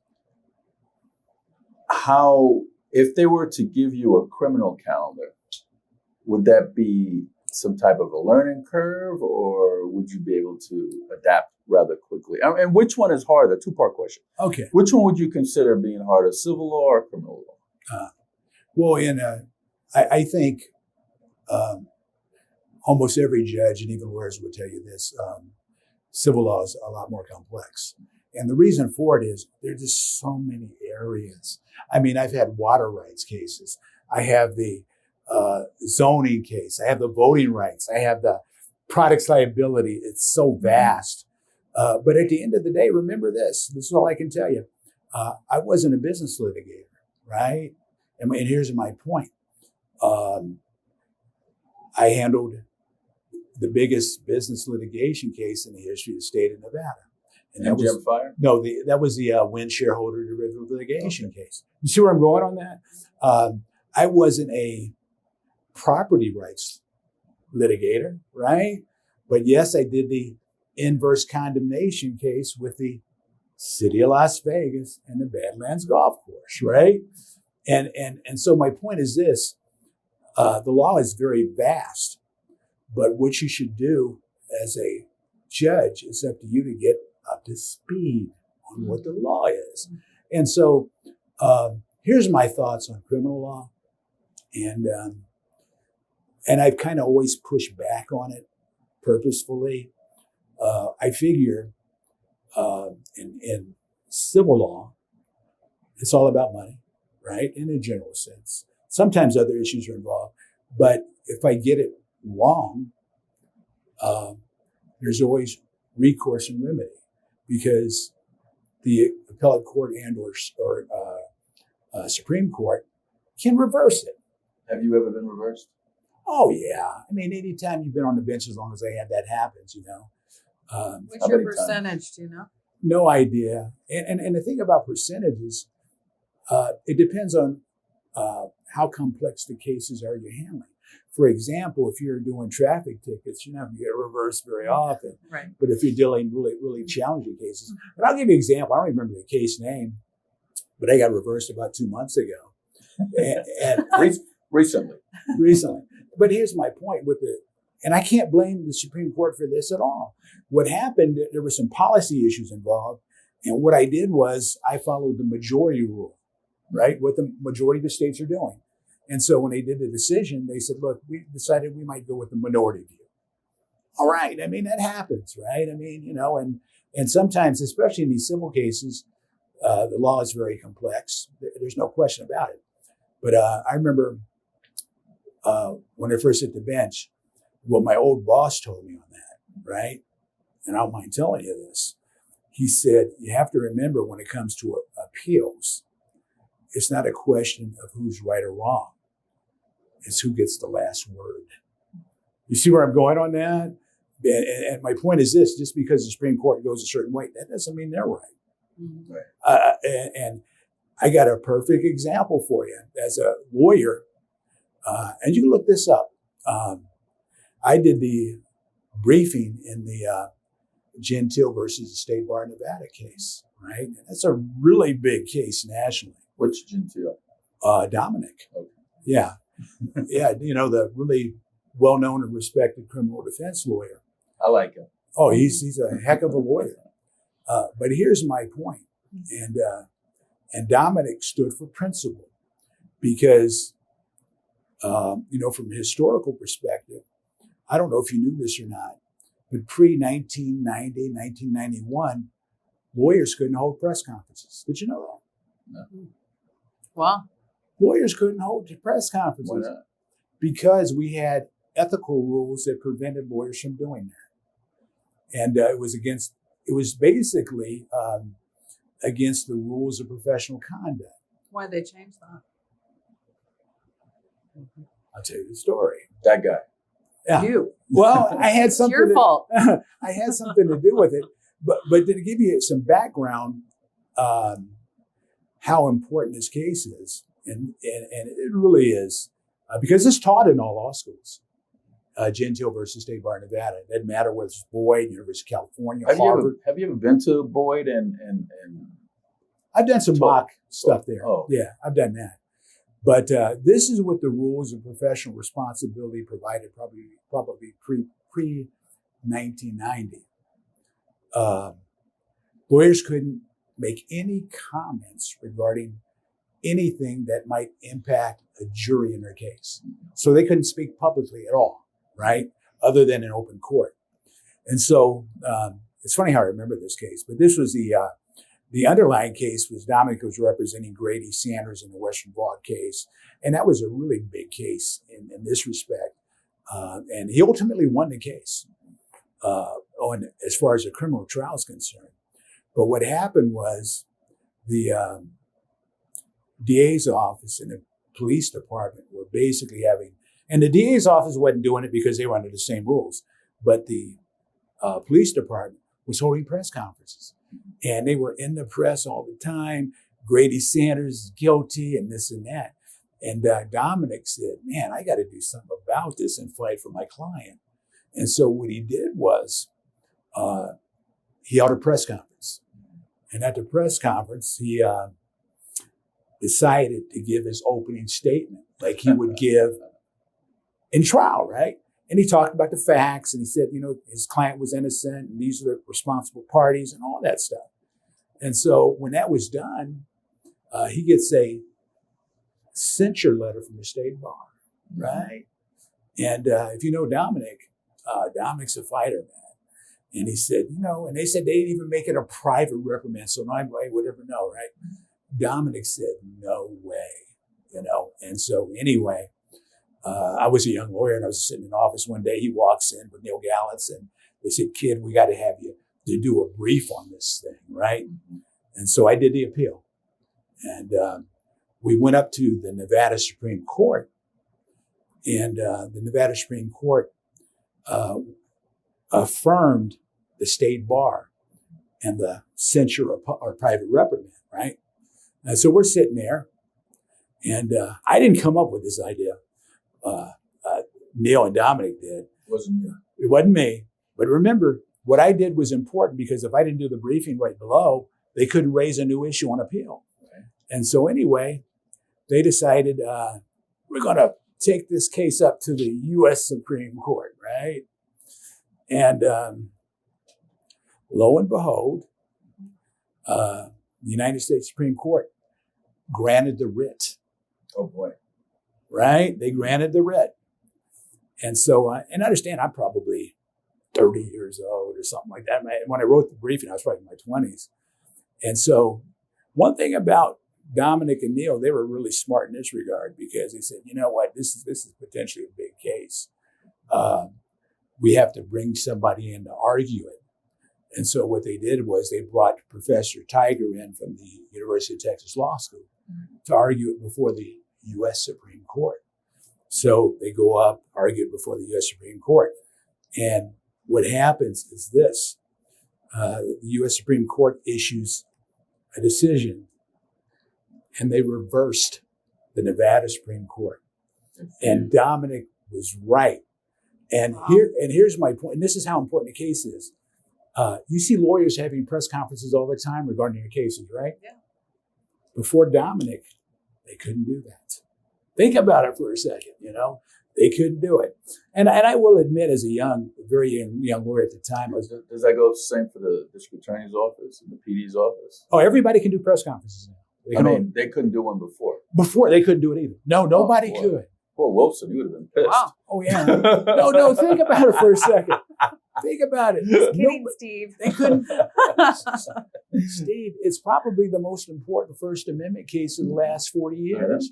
How, if they were to give you a criminal calendar, would that be some type of a learning curve, or would you be able to adapt rather quickly? And which one is harder? Two-part question. Okay. Which one would you consider being harder, civil law or criminal law? I think almost every judge and even lawyers would tell you this, civil law is a lot more complex. And the reason for it is there's just so many areas. I mean, I've had water rights cases. I have the zoning case. I have the voting rights. I have the products liability. It's so vast. But at the end of the day, remember this. This is all I can tell you. I wasn't a business litigator, right? And here's my point. I handled the biggest business litigation case in the history of the state of Nevada. And that was Fire? No, that was the Wynn shareholder derivative litigation case. You see where I'm going on that? I wasn't a property rights litigator, right? But yes, I did the inverse condemnation case with the city of Las Vegas and the Badlands Golf Course, right? And so my point is this: the law is very vast, but what you should do as a judge is up to you to get up to speed on what the law is. And so here's my thoughts on criminal law, and I've kind of always pushed back on it purposefully. I figure in civil law, it's all about money, right? In a general sense. Sometimes other issues are involved, but if I get it wrong, there's always recourse and remedy, because the appellate court and or Supreme Court can reverse it. Have you ever been reversed? Oh yeah. I mean, anytime you've been on the bench, as long as I have, that happens, you know. What's your percentage, do you know? No idea. And the thing about percentages, it depends on how complex the cases are you're handling. For example, if you're doing traffic tickets, you're not going to get reversed very often. Right. But if you're dealing really challenging cases, and I'll give you an example. I don't remember the case name, but I got reversed about 2 months ago. And Recently. But here's my point with it. And I can't blame the Supreme Court for this at all. What happened, there were some policy issues involved. And what I did was I followed the majority rule, right? What the majority of the states are doing. And so when they did the decision, they said, look, we decided we might go with the minority view. All right. I mean, that happens, right? I mean, you know, and sometimes, especially in these civil cases, the law is very complex. There's no question about it. But I remember when I first hit the bench, what my old boss told me on that, right? And I don't mind telling you this. He said, you have to remember when it comes to appeals, it's not a question of who's right or wrong. It's who gets the last word. You see where I'm going on that? And my point is this: just because the Supreme Court goes a certain way, that doesn't mean they're right. Mm-hmm. And I got a perfect example for you as a lawyer. And you can look this up. I did the briefing in the Gentile versus the State Bar of Nevada case, right? And that's a really big case nationally. Which Gentile? Dominic. Okay. Yeah. Yeah, you know, the really well-known and respected criminal defense lawyer. I like him. Oh, he's a heck of a lawyer. But here's my point. And Dominic stood for principle because, you know, from a historical perspective, I don't know if you knew this or not, but pre-1990, 1991, lawyers couldn't hold press conferences. Did you know that? No. Wow. Lawyers couldn't hold press conferences. Why not? Because we had ethical rules that prevented lawyers from doing that. And it was basically against the rules of professional conduct. Why'd they change that? I'll tell you the story. That guy. Yeah. You. Well, I had It's something. your fault. I had something to do with it. But to give you some background, how important this case is, and it really is, because it's taught in all law schools. Gentile versus State Bar of Nevada. It doesn't matter whether it's Boyd, University of California, Harvard. Have you ever been to Boyd and I've done some mock stuff there. Oh. Yeah, I've done that. But this is what the rules of professional responsibility provided probably pre-1990. Lawyers couldn't make any comments regarding anything that might impact a jury in their case. So they couldn't speak publicly at all, right? Other than in open court. And so it's funny how I remember this case, but this was the underlying case was Dominic was representing Grady Sanders in the Western Vault case. And that was a really big case in this respect. And he ultimately won the case. on as far as a criminal trial is concerned. But what happened was the DA's office and the police department were basically having, and the DA's office wasn't doing it because they were under the same rules, but the police department was holding press conferences. And they were in the press all the time. Grady Sanders is guilty and this and that. And Dominic said, man, I got to do something about this and fight for my client. And so what he did was he held a press conference. And at the press conference, he decided to give his opening statement like he would give in trial, right? And he talked about the facts and he said, his client was innocent and these are the responsible parties and all that stuff. And so when that was done, he gets a censure letter from the state bar, right? And if you know Dominic, Dominic's a fighter, man. And he said, and they said they didn't even make it a private reprimand, so nobody would ever know, right? Dominic said, no way, And so anyway, I was a young lawyer and I was sitting in the office one day. He walks in with Neil Gallantz and they said, kid, we got to have you to do a brief on this thing, right? And so I did the appeal. And we went up to the Nevada Supreme Court. And the Nevada Supreme Court affirmed the state bar and the censure or private reprimand, right? And so we're sitting there. And I didn't come up with this idea. Neil and Dominic did. Wasn't you? It wasn't me. But remember, what I did was important because if I didn't do the briefing right below, they couldn't raise a new issue on appeal. Okay. And so anyway, they decided we're going to take this case up to the U.S. Supreme Court, right? And lo and behold, the United States Supreme Court granted the writ. Oh, boy. Right? They granted the writ. And so, and understand, I'm probably 30 years old or something like that. When I wrote the briefing, I was probably in my 20s. And so one thing about Dominic and Neil, they were really smart in this regard because they said, you know what, this is potentially a big case. We have to bring somebody in to argue it. And so what they did was they brought Professor Tiger in from the University of Texas Law School to argue it before the U.S. Supreme Court. So they go up, argue it before the U.S. Supreme Court. And what happens is this. The U.S. Supreme Court issues a decision and they reversed the Nevada Supreme Court. And Dominic was right. And here's my point. And this is how important the case is. You see lawyers having press conferences all the time regarding your cases, right? Yeah. Before Dominic, they couldn't do that. Think about it for a second, They couldn't do it. And I will admit, as a very young lawyer at the time, does that go the same for the district attorney's office and the PD's office? Oh, everybody can do press conferences now. They couldn't do one before. Before, they couldn't do it either. No, nobody could. Poor Wilson, he would have been pissed. Wow. Oh, yeah. No, think about it for a second. Think about it. Just kidding, Steve. They couldn't. Steve, it's probably the most important First Amendment case in the last 40 years.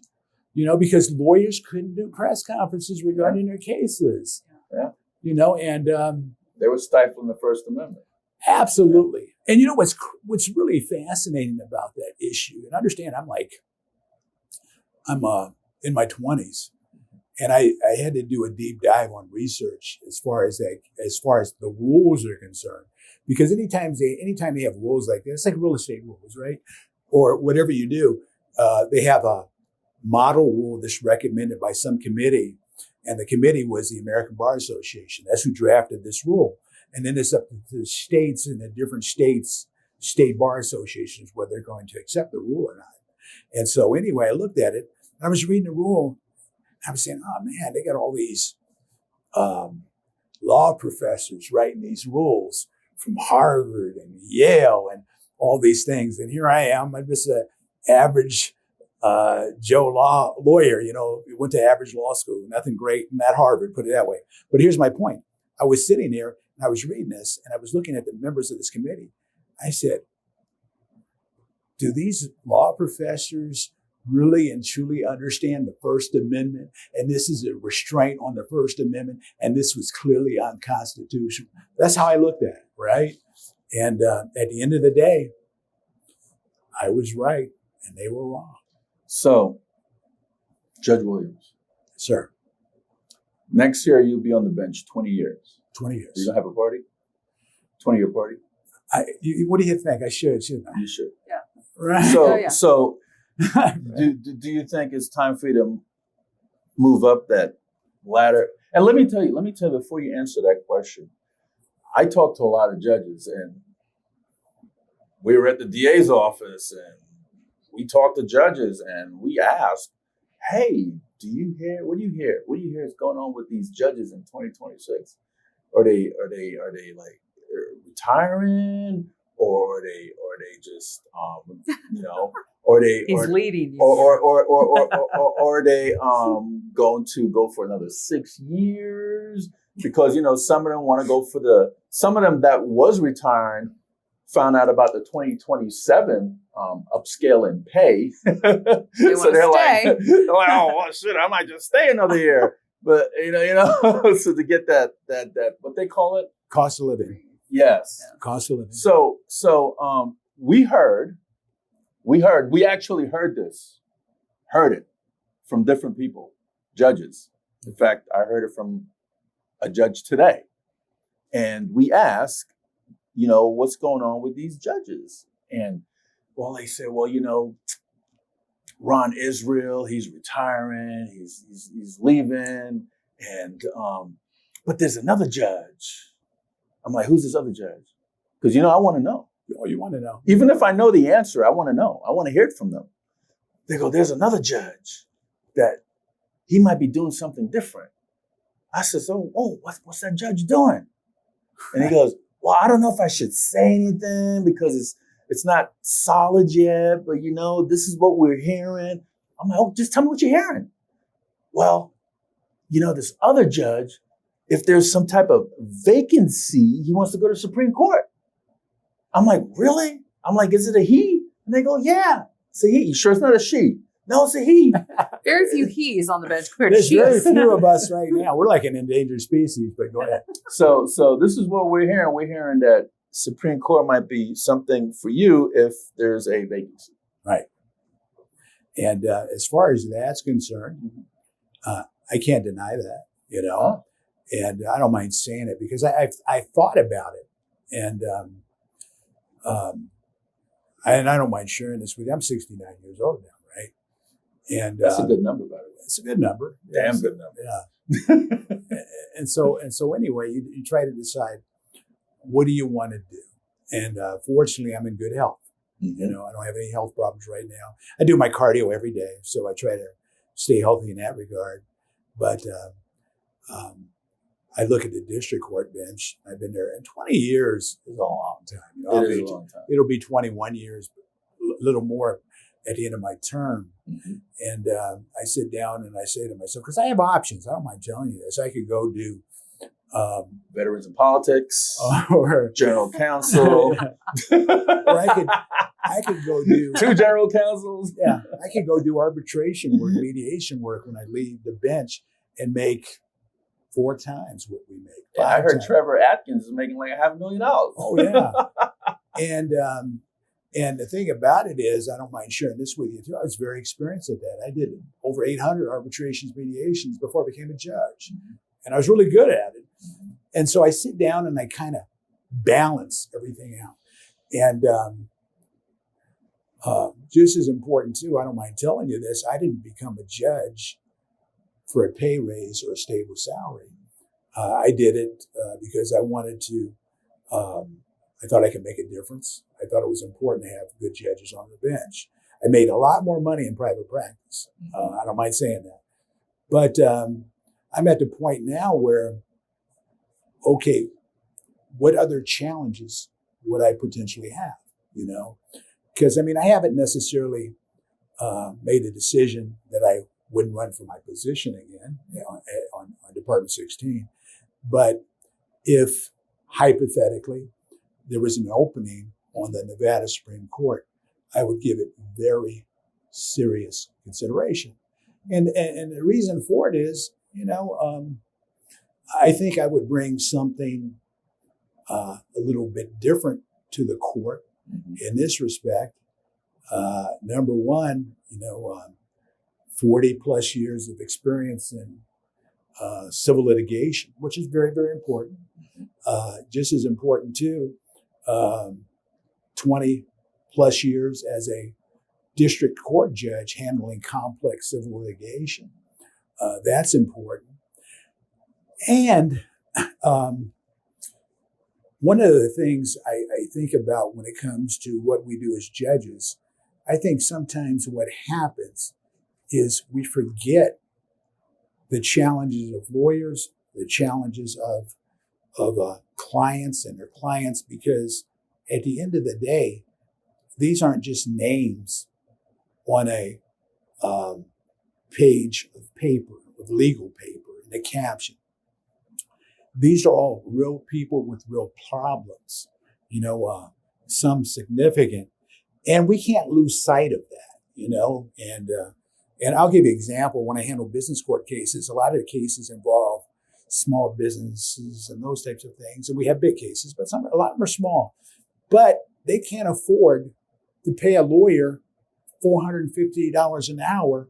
Because lawyers couldn't do press conferences regarding their cases. Yeah. And they were stifling the First Amendment. Absolutely. And what's really fascinating about that issue, and understand I'm in my 20s, and I had to do a deep dive on research as far as the rules are concerned. Because anytime they have rules like this, like real estate rules, right? Or whatever you do, they have a model rule that's recommended by some committee. And the committee was the American Bar Association. That's who drafted this rule. And then it's up to the states and the different states, state bar associations, whether they're going to accept the rule or not. And so anyway, I looked at it. I was reading the rule. I was saying, oh man, they got all these law professors writing these rules from Harvard and Yale and all these things. And here I am. I'm just an average Joe lawyer, went to average law school, nothing great, not Harvard, put it that way. But here's my point. I was sitting there and I was reading this and I was looking at the members of this committee. I said, do these law professors really and truly understand the First Amendment, and this is a restraint on the First Amendment, and this was clearly unconstitutional. That's how I looked at it, right? And at the end of the day, I was right and they were wrong. So, Judge Williams, Sir, next year you'll be on the bench 20 years. 20 years. You gonna have a party? 20-year party? What do you think? I shouldn't I? You should. Yeah. Right. So, Oh, yeah. so do you think it's time for you to move up that ladder? And let me tell you before you answer that question, I talked to a lot of judges, and we were at the DA's office, and we talked to judges, and we asked, "Hey, what do you hear? What do you hear is going on with these judges in 2026? Are they like retiring, or are they just or they He's or, leading you. or are they going to go for another 6 years? Because some of them want to go for some of them that was retiring found out about the 2027 upscale in pay. They So they're stay. like, oh well, shit, I might just stay another year. But so to get that what they call it, Cost of living. yes. Cost of living. So we actually heard it from different people, judges. In fact, I heard it from a judge today. And we asked, what's going on with these judges? And they said, Ron Israel, he's retiring, he's leaving, and but there's another judge. I'm like, who's this other judge? Because I want to know. Oh, you want to know? Even if I know the answer, I want to know. I want to hear it from them. They go, there's another judge that he might be doing something different. I said, what's that judge doing? And he goes, well, I don't know if I should say anything because it's not solid yet, but this is what we're hearing. I'm like, just tell me what you're hearing. Well, this other judge, if there's some type of vacancy, he wants to go to the Supreme Court. I'm like, really? I'm like, is it a he? And they go, yeah, it's a he. You sure it's not a she? No, it's a he. Very few he's on the bench compared to There's very she's. few of us right now. We're like an endangered species, but go ahead. So this is what we're hearing. We're hearing that Supreme Court might be something for you if there's a vacancy. Right. And as far as that's concerned, I can't deny that, and I don't mind saying it because I thought about it, and I don't mind sharing this with you. I'm 69 years old now, right? And That's a good number, by the way. it's a good number. Damn good number. Yeah. and so anyway, you try to decide what do you want to do, and fortunately, I'm in good health. Mm-hmm. I don't have any health problems right now. I do my cardio every day, so I try to stay healthy in that regard. But I look at the district court bench. I've been there, and 20 years is a long time. It is a long time. It'll be 21 years, a little more at the end of my term. Mm-hmm. And I sit down and I say to myself, because I have options. I don't mind telling you this. I could go do Veterans in politics, or general counsel, or I could go do 2 general counsels. Yeah, I could go do arbitration work, mediation work when I leave the bench and make 4 times what we make. Yeah, I 5 heard times. Trevor Atkins is making like $500,000. Oh yeah, and the thing about it is, I don't mind sharing this with you too. I was very experienced at that. I did over 800 arbitrations, mediations before I became a judge, and I was really good at it. And so I sit down and I kind of balance everything out. And just as important too, I don't mind telling you this, I didn't become a judge for a pay raise or a stable salary. I did it because I wanted to, I thought I could make a difference. I thought it was important to have good judges on the bench. I made a lot more money in private practice. I don't mind saying that. But I'm at the point now where, okay, what other challenges would I potentially have, Because, I haven't necessarily made a decision that I wouldn't run for my position again on Department 16. But if, hypothetically, there was an opening on the Nevada Supreme Court, I would give it very serious consideration. And the reason for it is, I think I would bring something a little bit different to the court in this respect. Number one, 40 plus years of experience in civil litigation, which is very, very important. Just as important too, 20 plus years as a district court judge handling complex civil litigation. That's important. And one of the things I think about when it comes to what we do as judges, I think sometimes what happens is we forget the challenges of lawyers, the challenges of clients and their clients, because at the end of the day, these aren't just names on a page of paper, of legal paper, in a caption. These are all real people with real problems, some significant, and we can't lose sight of that, and I'll give you an example. When I handle business court cases, a lot of the cases involve small businesses and those types of things, and we have big cases, but a lot of them are small, but they can't afford to pay a lawyer $450 an hour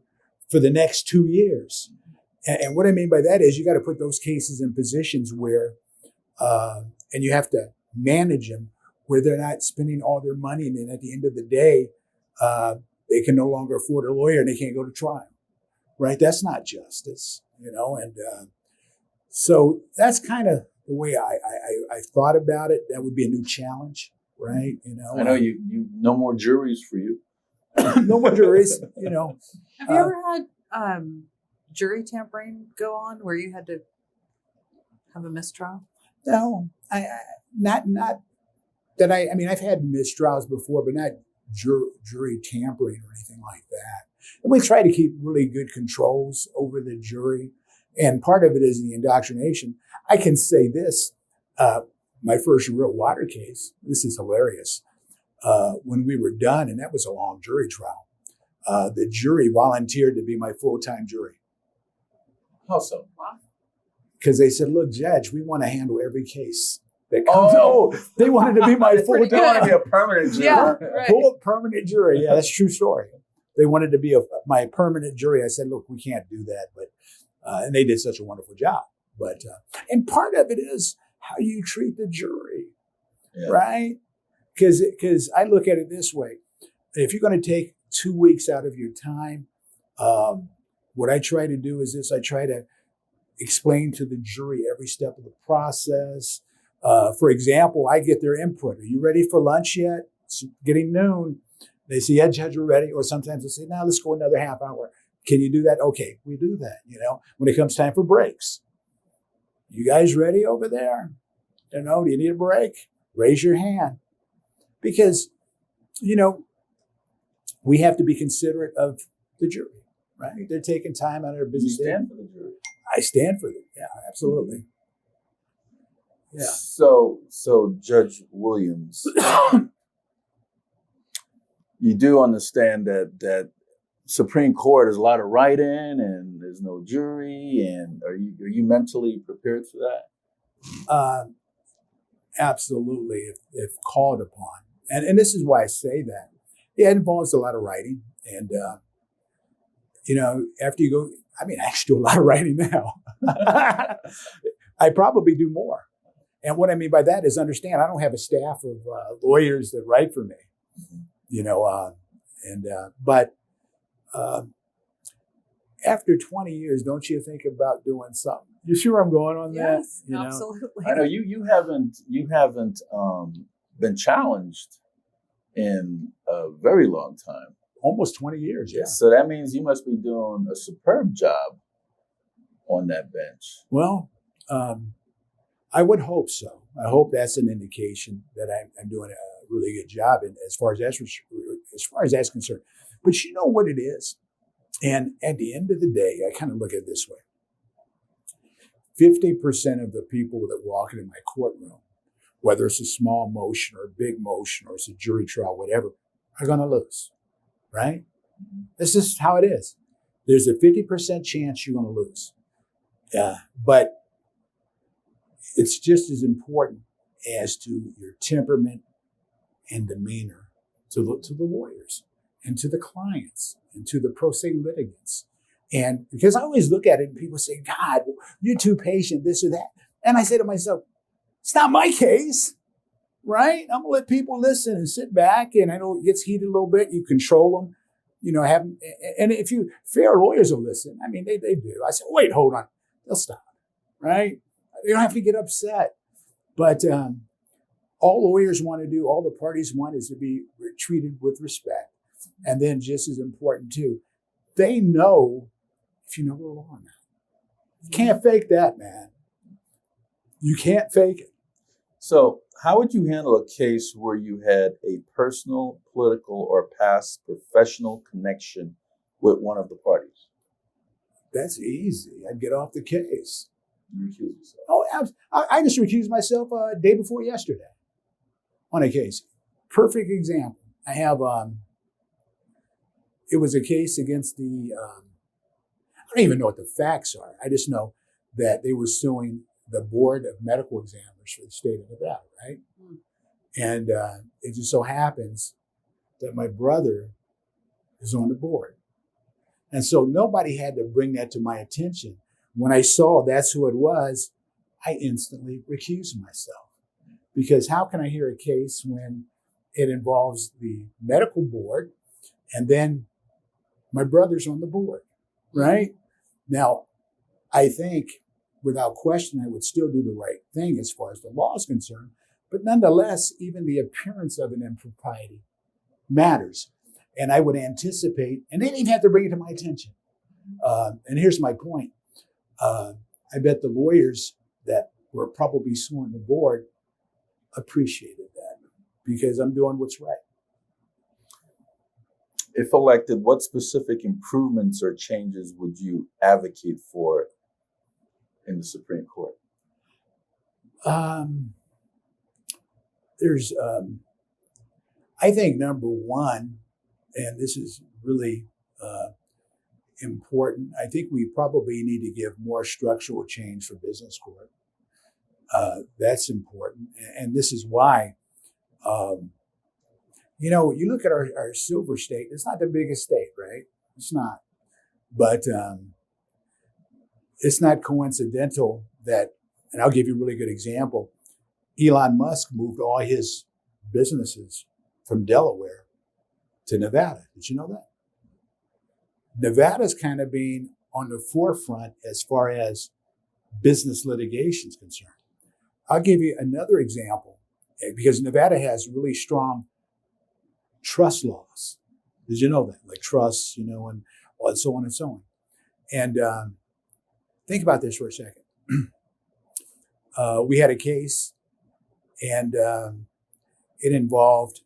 for the next 2 years. And what I mean by that is you got to put those cases in positions where, and you have to manage them where they're not spending all their money. And then at the end of the day, they can no longer afford a lawyer and they can't go to trial, right? That's not justice, and so that's kind of the way I thought about it. That would be a new challenge, right? I know you no more juries for you. No more juries, Have you ever had jury tampering go on where you had to have a mistrial? No, not that I mean, I've had mistrials before, but not jury tampering or anything like that. And we try to keep really good controls over the jury. And part of it is the indoctrination. I can say this, my first real water case, this is hilarious. When we were done, and that was a long jury trial, the jury volunteered to be my full-time jury. How so? Because they said, look, Judge, we want to handle every case that comes up. They wanted to be my full-time. They want to be a permanent jury. Yeah, right. Full permanent jury. Yeah, that's a true story. They wanted to be my permanent jury. I said, look, we can't do that. But and they did such a wonderful job. But and part of it is how you treat the jury, right? Because I look at it this way. If you're going to take 2 weeks out of your time, what I try to do is this. I try to explain to the jury every step of the process. For example, I get their input. Are you ready for lunch yet? It's getting noon. They say, yeah, Judge, we're ready. Or sometimes they say, now let's go another half hour. Can you do that? Okay, we do that. When it comes time for breaks, you guys ready over there? Do you need a break? Raise your hand. Because, we have to be considerate of the jury, right? They're taking time out of their busy day. You stand for the jury. I stand for them. Yeah, absolutely. Yeah. So Judge Williams, you do understand that Supreme Court is a lot of write-in and there's no jury, and are you mentally prepared for that? Absolutely, if called upon. And this is why I say that. Yeah, it involves a lot of writing. And, after you go, I actually do a lot of writing now. I probably do more. And what I mean by that is understand, I don't have a staff of lawyers that write for me, but after 20 years, don't you think about doing something? You see where I'm going on that? Yes, absolutely. I know you haven't been challenged in a very long time. Almost 20 years, yeah. So that means you must be doing a superb job on that bench. Well, I would hope so. I hope that's an indication that I'm doing a really good job as far as that's concerned. But you know what it is? And at the end of the day, I kind of look at it this way. 50% of the people that walk into my courtroom, whether it's a small motion or a big motion or it's a jury trial, whatever, are going to lose, right? This is how it is. There's a 50% chance you're going to lose. But it's just as important as to your temperament and demeanor to the lawyers and to the clients and to the pro se litigants. And because I always look at it and people say, God, you're too patient, this or that. And I say to myself, it's not my case, right? I'm gonna let people listen and sit back. And I know it gets heated a little bit. You control them, and if fair lawyers will listen. I mean, they do. I said, wait, hold on. They'll stop, right? You don't have to get upset. But all lawyers want to do, all the parties want is to be treated with respect. And then just as important too, they know if you know the law or not. You can't fake that, man. You can't fake it. So how would you handle a case where you had a personal, political, or past professional connection with one of the parties? That's easy. I'd get off the case. You recuse yourself. Oh, I just recused myself day before yesterday on a case. Perfect example. I have, it was a case against the, I don't even know what the facts are. I just know that they were suing the Board of Medical Examiners for the state of Nevada, right? And it just so happens that my brother is on the board. And so nobody had to bring that to my attention. When I saw that's who it was, I instantly recused myself. Because how can I hear a case when it involves the medical board and then my brother's on the board, right? Now, I think without question, I would still do the right thing as far as the law is concerned. But nonetheless, even the appearance of an impropriety matters. And I would anticipate, and they didn't even have to bring it to my attention. And here's my point. I bet the lawyers that were probably suing the board appreciated that because I'm doing what's right. If elected, what specific improvements or changes would you advocate for in the Supreme Court? I think number one, and this is really important, I think we probably need to give more structural change for business court. That's important. And this is why, you look at our silver state, it's not the biggest state, right? It's not. But it's not coincidental that, and I'll give you a really good example, Elon Musk moved all his businesses from Delaware to Nevada. Did you know that? Nevada's kind of being on the forefront as far as business litigation is concerned. I'll give you another example because Nevada has really strong trust laws. Did you know that? Like trusts, and so on and so on. And think about this for a second. We had a case and it involved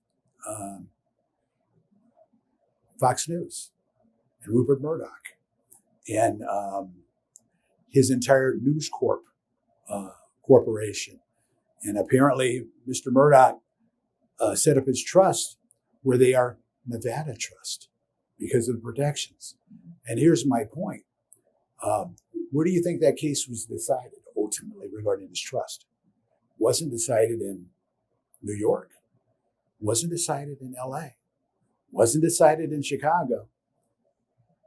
Fox News and Rupert Murdoch and his entire News Corp corporation. And apparently Mr. Murdoch set up his trust where they are Nevada trust because of the protections. And here's my point. Where do you think that case was decided ultimately regarding this trust? Wasn't decided in New York. Wasn't decided in LA. Wasn't decided in Chicago.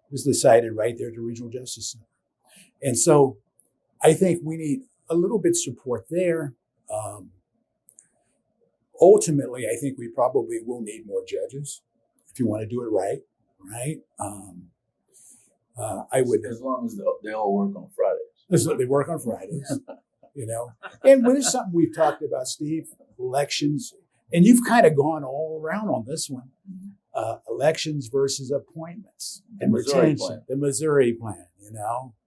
It was decided right there at the Regional Justice Center. And so I think we need a little bit support there. Ultimately, I think we probably will need more judges if you want to do it right. I would, as long as they all work on Fridays. They work on Fridays, And when it's something we've talked about, Steve, elections, and you've kind of gone all around on this one. Elections versus appointments and retention. The Missouri plan,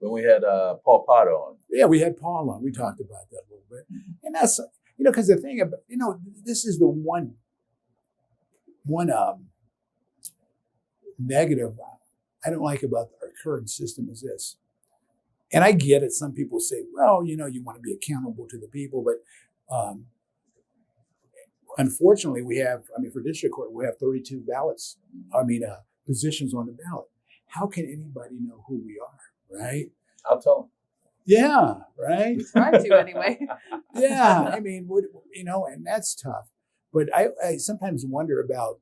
When we had Paul Potter on. Yeah, we had Paul on. We talked about that a little bit. And that's, because the thing about, this is the one negative I don't like about our current system is this. And I get it. Some people say, well, you want to be accountable to the people. But unfortunately, for district court, we have 32 ballots. positions on the ballot. How can anybody know who we are, right? I'll tell them. Yeah, right? Try to anyway. Yeah, I mean, and that's tough. But I sometimes wonder about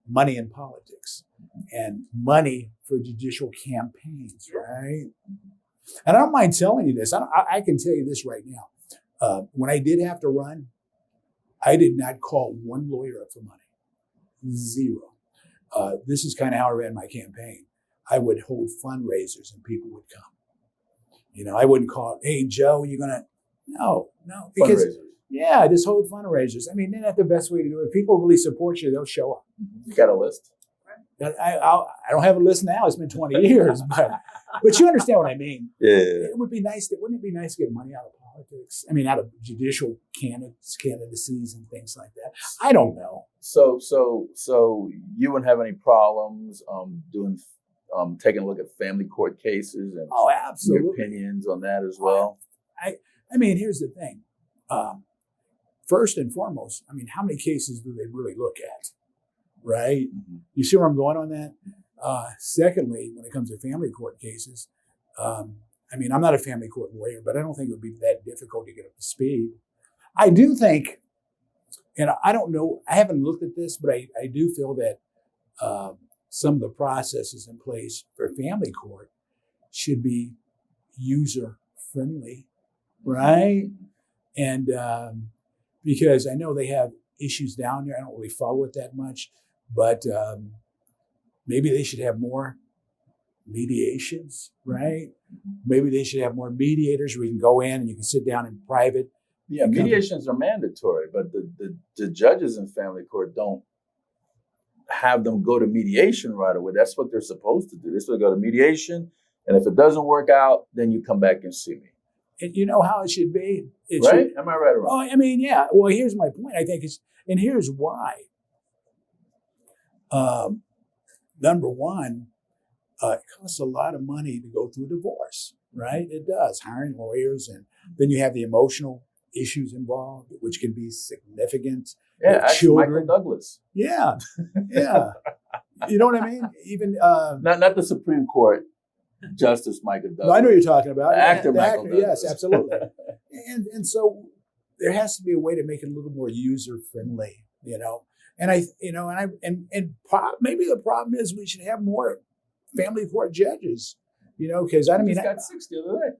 money in politics and money for judicial campaigns, right? And I don't mind telling you this. I can tell you this right now. When I did have to run, I did not call one lawyer up for money. Zero. This is kind of how I ran my campaign. I would hold fundraisers and people would come. I wouldn't call, hey, Joe, you're going to, no, because, fundraisers. Just hold fundraisers. I mean, that's the best way to do it. If people really support you, they'll show up. You got a list? I don't have a list now. It's been 20 years, but you understand what I mean. Yeah. It would be nice. Wouldn't it be nice to get money out of politics? I mean, out of judicial candidacies and things like that. I don't know. So you wouldn't have any problems doing taking a look at family court cases and absolutely. your opinions on that as well? I mean, here's the thing. First and foremost, I mean, how many cases do they really look at? Right? Mm-hmm. You see where I'm going on that? Secondly, when it comes to family court cases, I mean, I'm not a family court lawyer, but I don't think it would be that difficult to get up to speed. I do think, and I don't know, I haven't looked at this, but I do feel that some of the processes in place for family court should be user-friendly, right? And because I know they have issues down there, I don't really follow it that much, but maybe they should have more mediations, right? Maybe they should have more mediators where you can go in and you can sit down in private. Yeah, mediations are mandatory, but the judges in family court don't have them go to mediation right away. That's what they're supposed to do. They're supposed to go to mediation, and if it doesn't work out, then you come back and see me. And you know how it should be? Right? Am I right or wrong? Oh, I mean, yeah. Well, here's my point. I think and here's why. Number one, it costs a lot of money to go through a divorce, right? It does. Hiring lawyers, and then you have the emotional issues involved, which can be significant. Yeah, actually, Michael Douglas. Yeah, yeah. You know what I mean? Even not the Supreme Court Justice Michael Douglas. No, I know what you're talking about. The actor Michael Douglas. Yes, absolutely. and so there has to be a way to make it a little more user friendly, And maybe the problem is we should have more family court judges, because I mean, we got 6 the other day.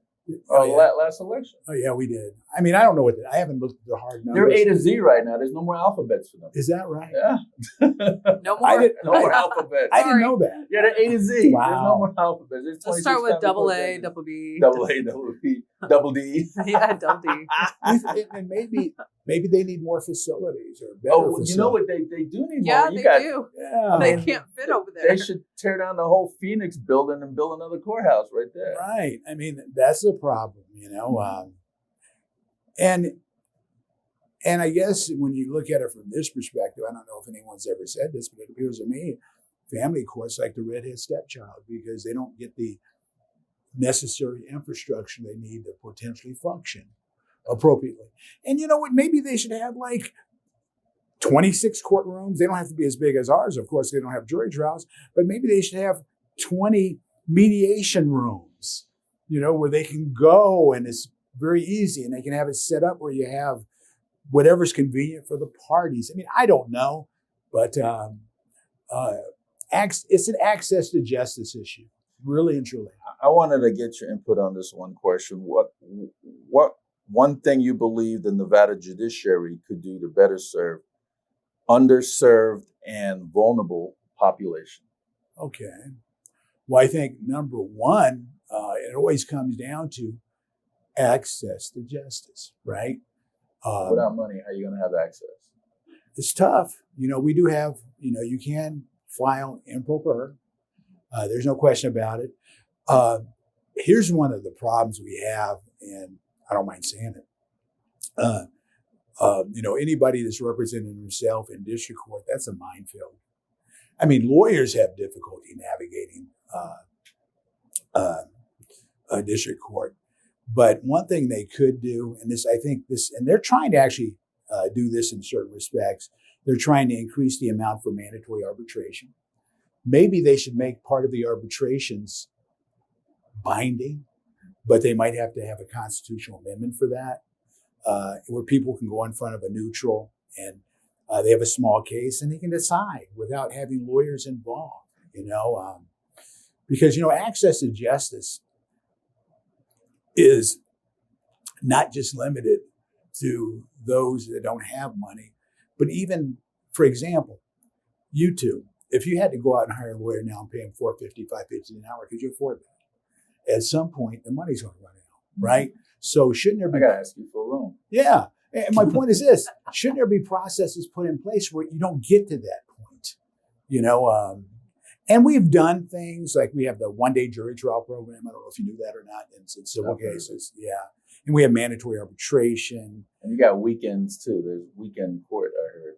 Last election. Oh yeah, we did. I mean, I don't know I haven't looked at the hard numbers. They're A to Z right now. There's no more alphabets for them. Is that right? Yeah. No more. No more alphabets. I didn't know that. Yeah, they're A to Z. Wow. There's no more alphabets. Let's start with double A, double B. Double A, double B, double D. Yeah, double D. And maybe they need more facilities or better facilities. You know what? They do need more. Yeah, they do. Yeah. They can't fit over there. They should tear down the whole Phoenix building and build another courthouse right there. Right. I mean, that's the problem, And I guess when you look at it from this perspective, I don't know if anyone's ever said this, but it appears to me, family courts like the redhead stepchild because they don't get the necessary infrastructure they need to potentially function appropriately. And you know what? Maybe they should have like 26 courtrooms. They don't have to be as big as ours. Of course, they don't have jury trials, but maybe they should have 20 mediation rooms, where they can go and it's very easy and they can have it set up where you have whatever's convenient for the parties. I mean, I don't know, but it's an access to justice issue, really and truly. I wanted to get your input on this one question. What one thing you believe the Nevada judiciary could do to better serve underserved and vulnerable population? Okay. Well, I think number one, it always comes down to access to justice, right? Without money, how are you going to have access? It's tough. We do have, you can file improper. There's no question about it. Here's one of the problems we have, and I don't mind saying it. Anybody that's representing himself in district court, that's a minefield. I mean, lawyers have difficulty navigating a district court. But one thing they could do, and they're trying to actually do this in certain respects, they're trying to increase the amount for mandatory arbitration. maybe they should make part of the arbitrations binding, but they might have to have a constitutional amendment for that, where people can go in front of a neutral and they have a small case and they can decide without having lawyers involved, because, access to justice is not just limited to those that don't have money, but even, for example, you two, if you had to go out and hire a lawyer now and pay him $4.50, $5.50 an hour, could you afford that? At some point, the money's going to run out, right? So shouldn't there be? I got to ask you for a loan. Yeah. And my point is this, shouldn't there be processes put in place where you don't get to that point? And we've done things like we have the one-day jury trial program. I don't know if you knew that or not in civil cases. Yeah. And we have mandatory arbitration. And you got weekends too. There's weekend court, I heard.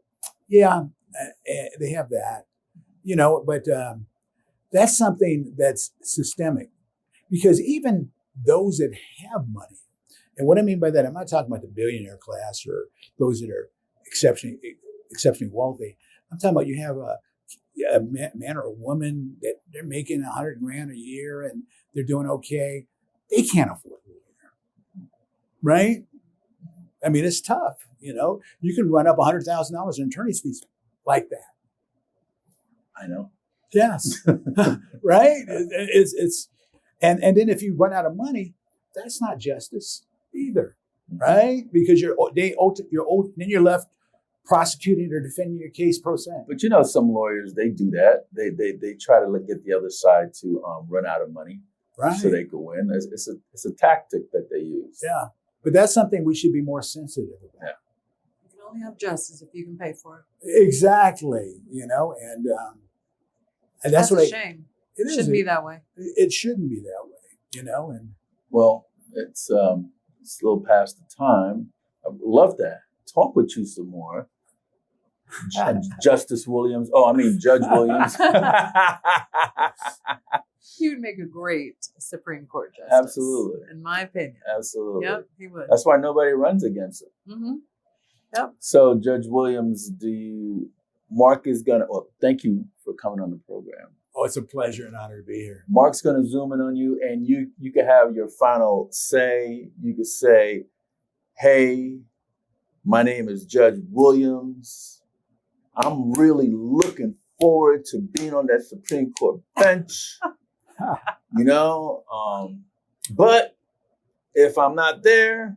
Yeah, they have that, but that's something that's systemic, because even those that have money, and what I mean by that, I'm not talking about the billionaire class or those that are exceptionally wealthy. I'm talking about you have a man or a woman that they're making $100,000 a year and they're doing okay. They can't afford a lawyer, right? I mean, it's tough. You can run up $100,000 in attorney's fees like that. I know. Yes, right. It's and then if you run out of money, that's not justice either, right? Because then you're left prosecuting or defending your case pro se. But some lawyers, they do that. They try to get the other side to run out of money, right? So they can win. It's a tactic that they use. Yeah, but that's something we should be more sensitive about. Yeah. You can only have justice if you can pay for it. Exactly, and that's what a shame. It shouldn't be that way. It shouldn't be that way, and well, it's a little past the time. I would love to talk with you some more. Justice Williams. Oh, I mean, Judge Williams. He would make a great Supreme Court justice. Absolutely. In my opinion. Absolutely. Yep, he would. That's why nobody runs against him. Mm-hmm. Yep. So, Judge Williams, Mark is going to, thank you for coming on the program. Oh, it's a pleasure and honor to be here. Mark's going to zoom in on you, and you can have your final say. You could say, hey, my name is Judge Williams. I'm really looking forward to being on that Supreme Court bench. But if I'm not there,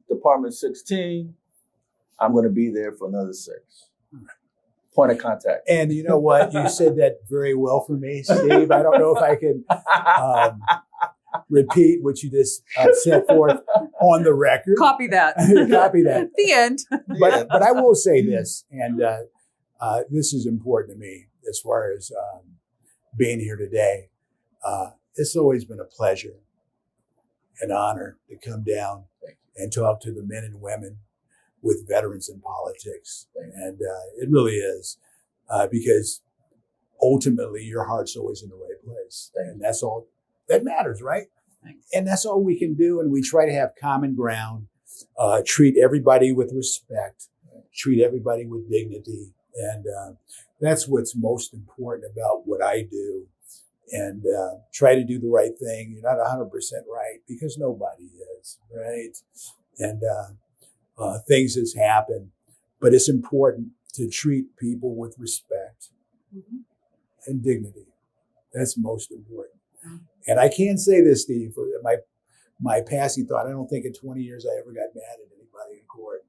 Department 16, I'm going to be there for another 6. Point of contact. And you know what? You said that very well for me, Steve. I don't know if I can repeat what you just set forth on the record. Copy that. Copy that. The end. But I will say this, and this is important to me as far as being here today. It's always been a pleasure, an honor to come down and talk to the men and women with veterans in politics. And it really is, because ultimately your heart's always in the right place. And that's all that matters, right? And that's all we can do. And we try to have common ground, treat everybody with respect, treat everybody with dignity. And that's what's most important about what I do. And try to do the right thing. You're not 100% right, because nobody is, right? And things has happened, but it's important to treat people with respect and dignity. That's most important. And I can say this, Steve, my passing thought, I don't think in 20 years I ever got mad at anybody in court.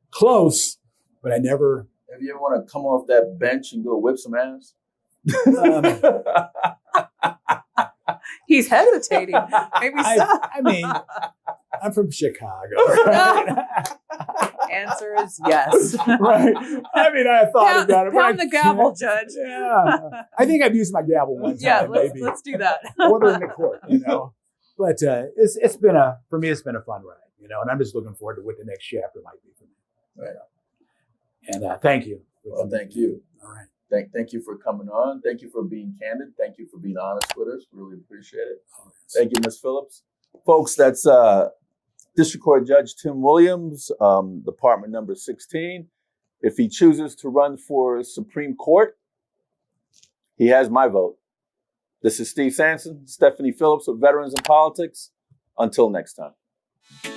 Close, but I never. Have you ever want to come off that bench and go whip some ass? He's hesitating. Maybe so. I mean, I'm from Chicago. Right? Answer is yes. Right. I mean, I thought about it. Pound the gavel, Judge. Yeah. I think I've used my gavel one time. Yeah, maybe. let's do that. Order in the court, But it's been for me, it's been a fun ride, and I'm just looking forward to what the next chapter might be for me. Right. And thank you. Well, thank you. All right. Thank you for coming on. Thank you for being candid. Thank you for being honest with us. Really appreciate it. Thank you, Ms. Phillips. Folks, that's District Court Judge Tim Williams, Department number 16. If he chooses to run for Supreme Court, He has my vote. This is Steve Sanson, Stephanie Phillips of Veterans in Politics. Until next time.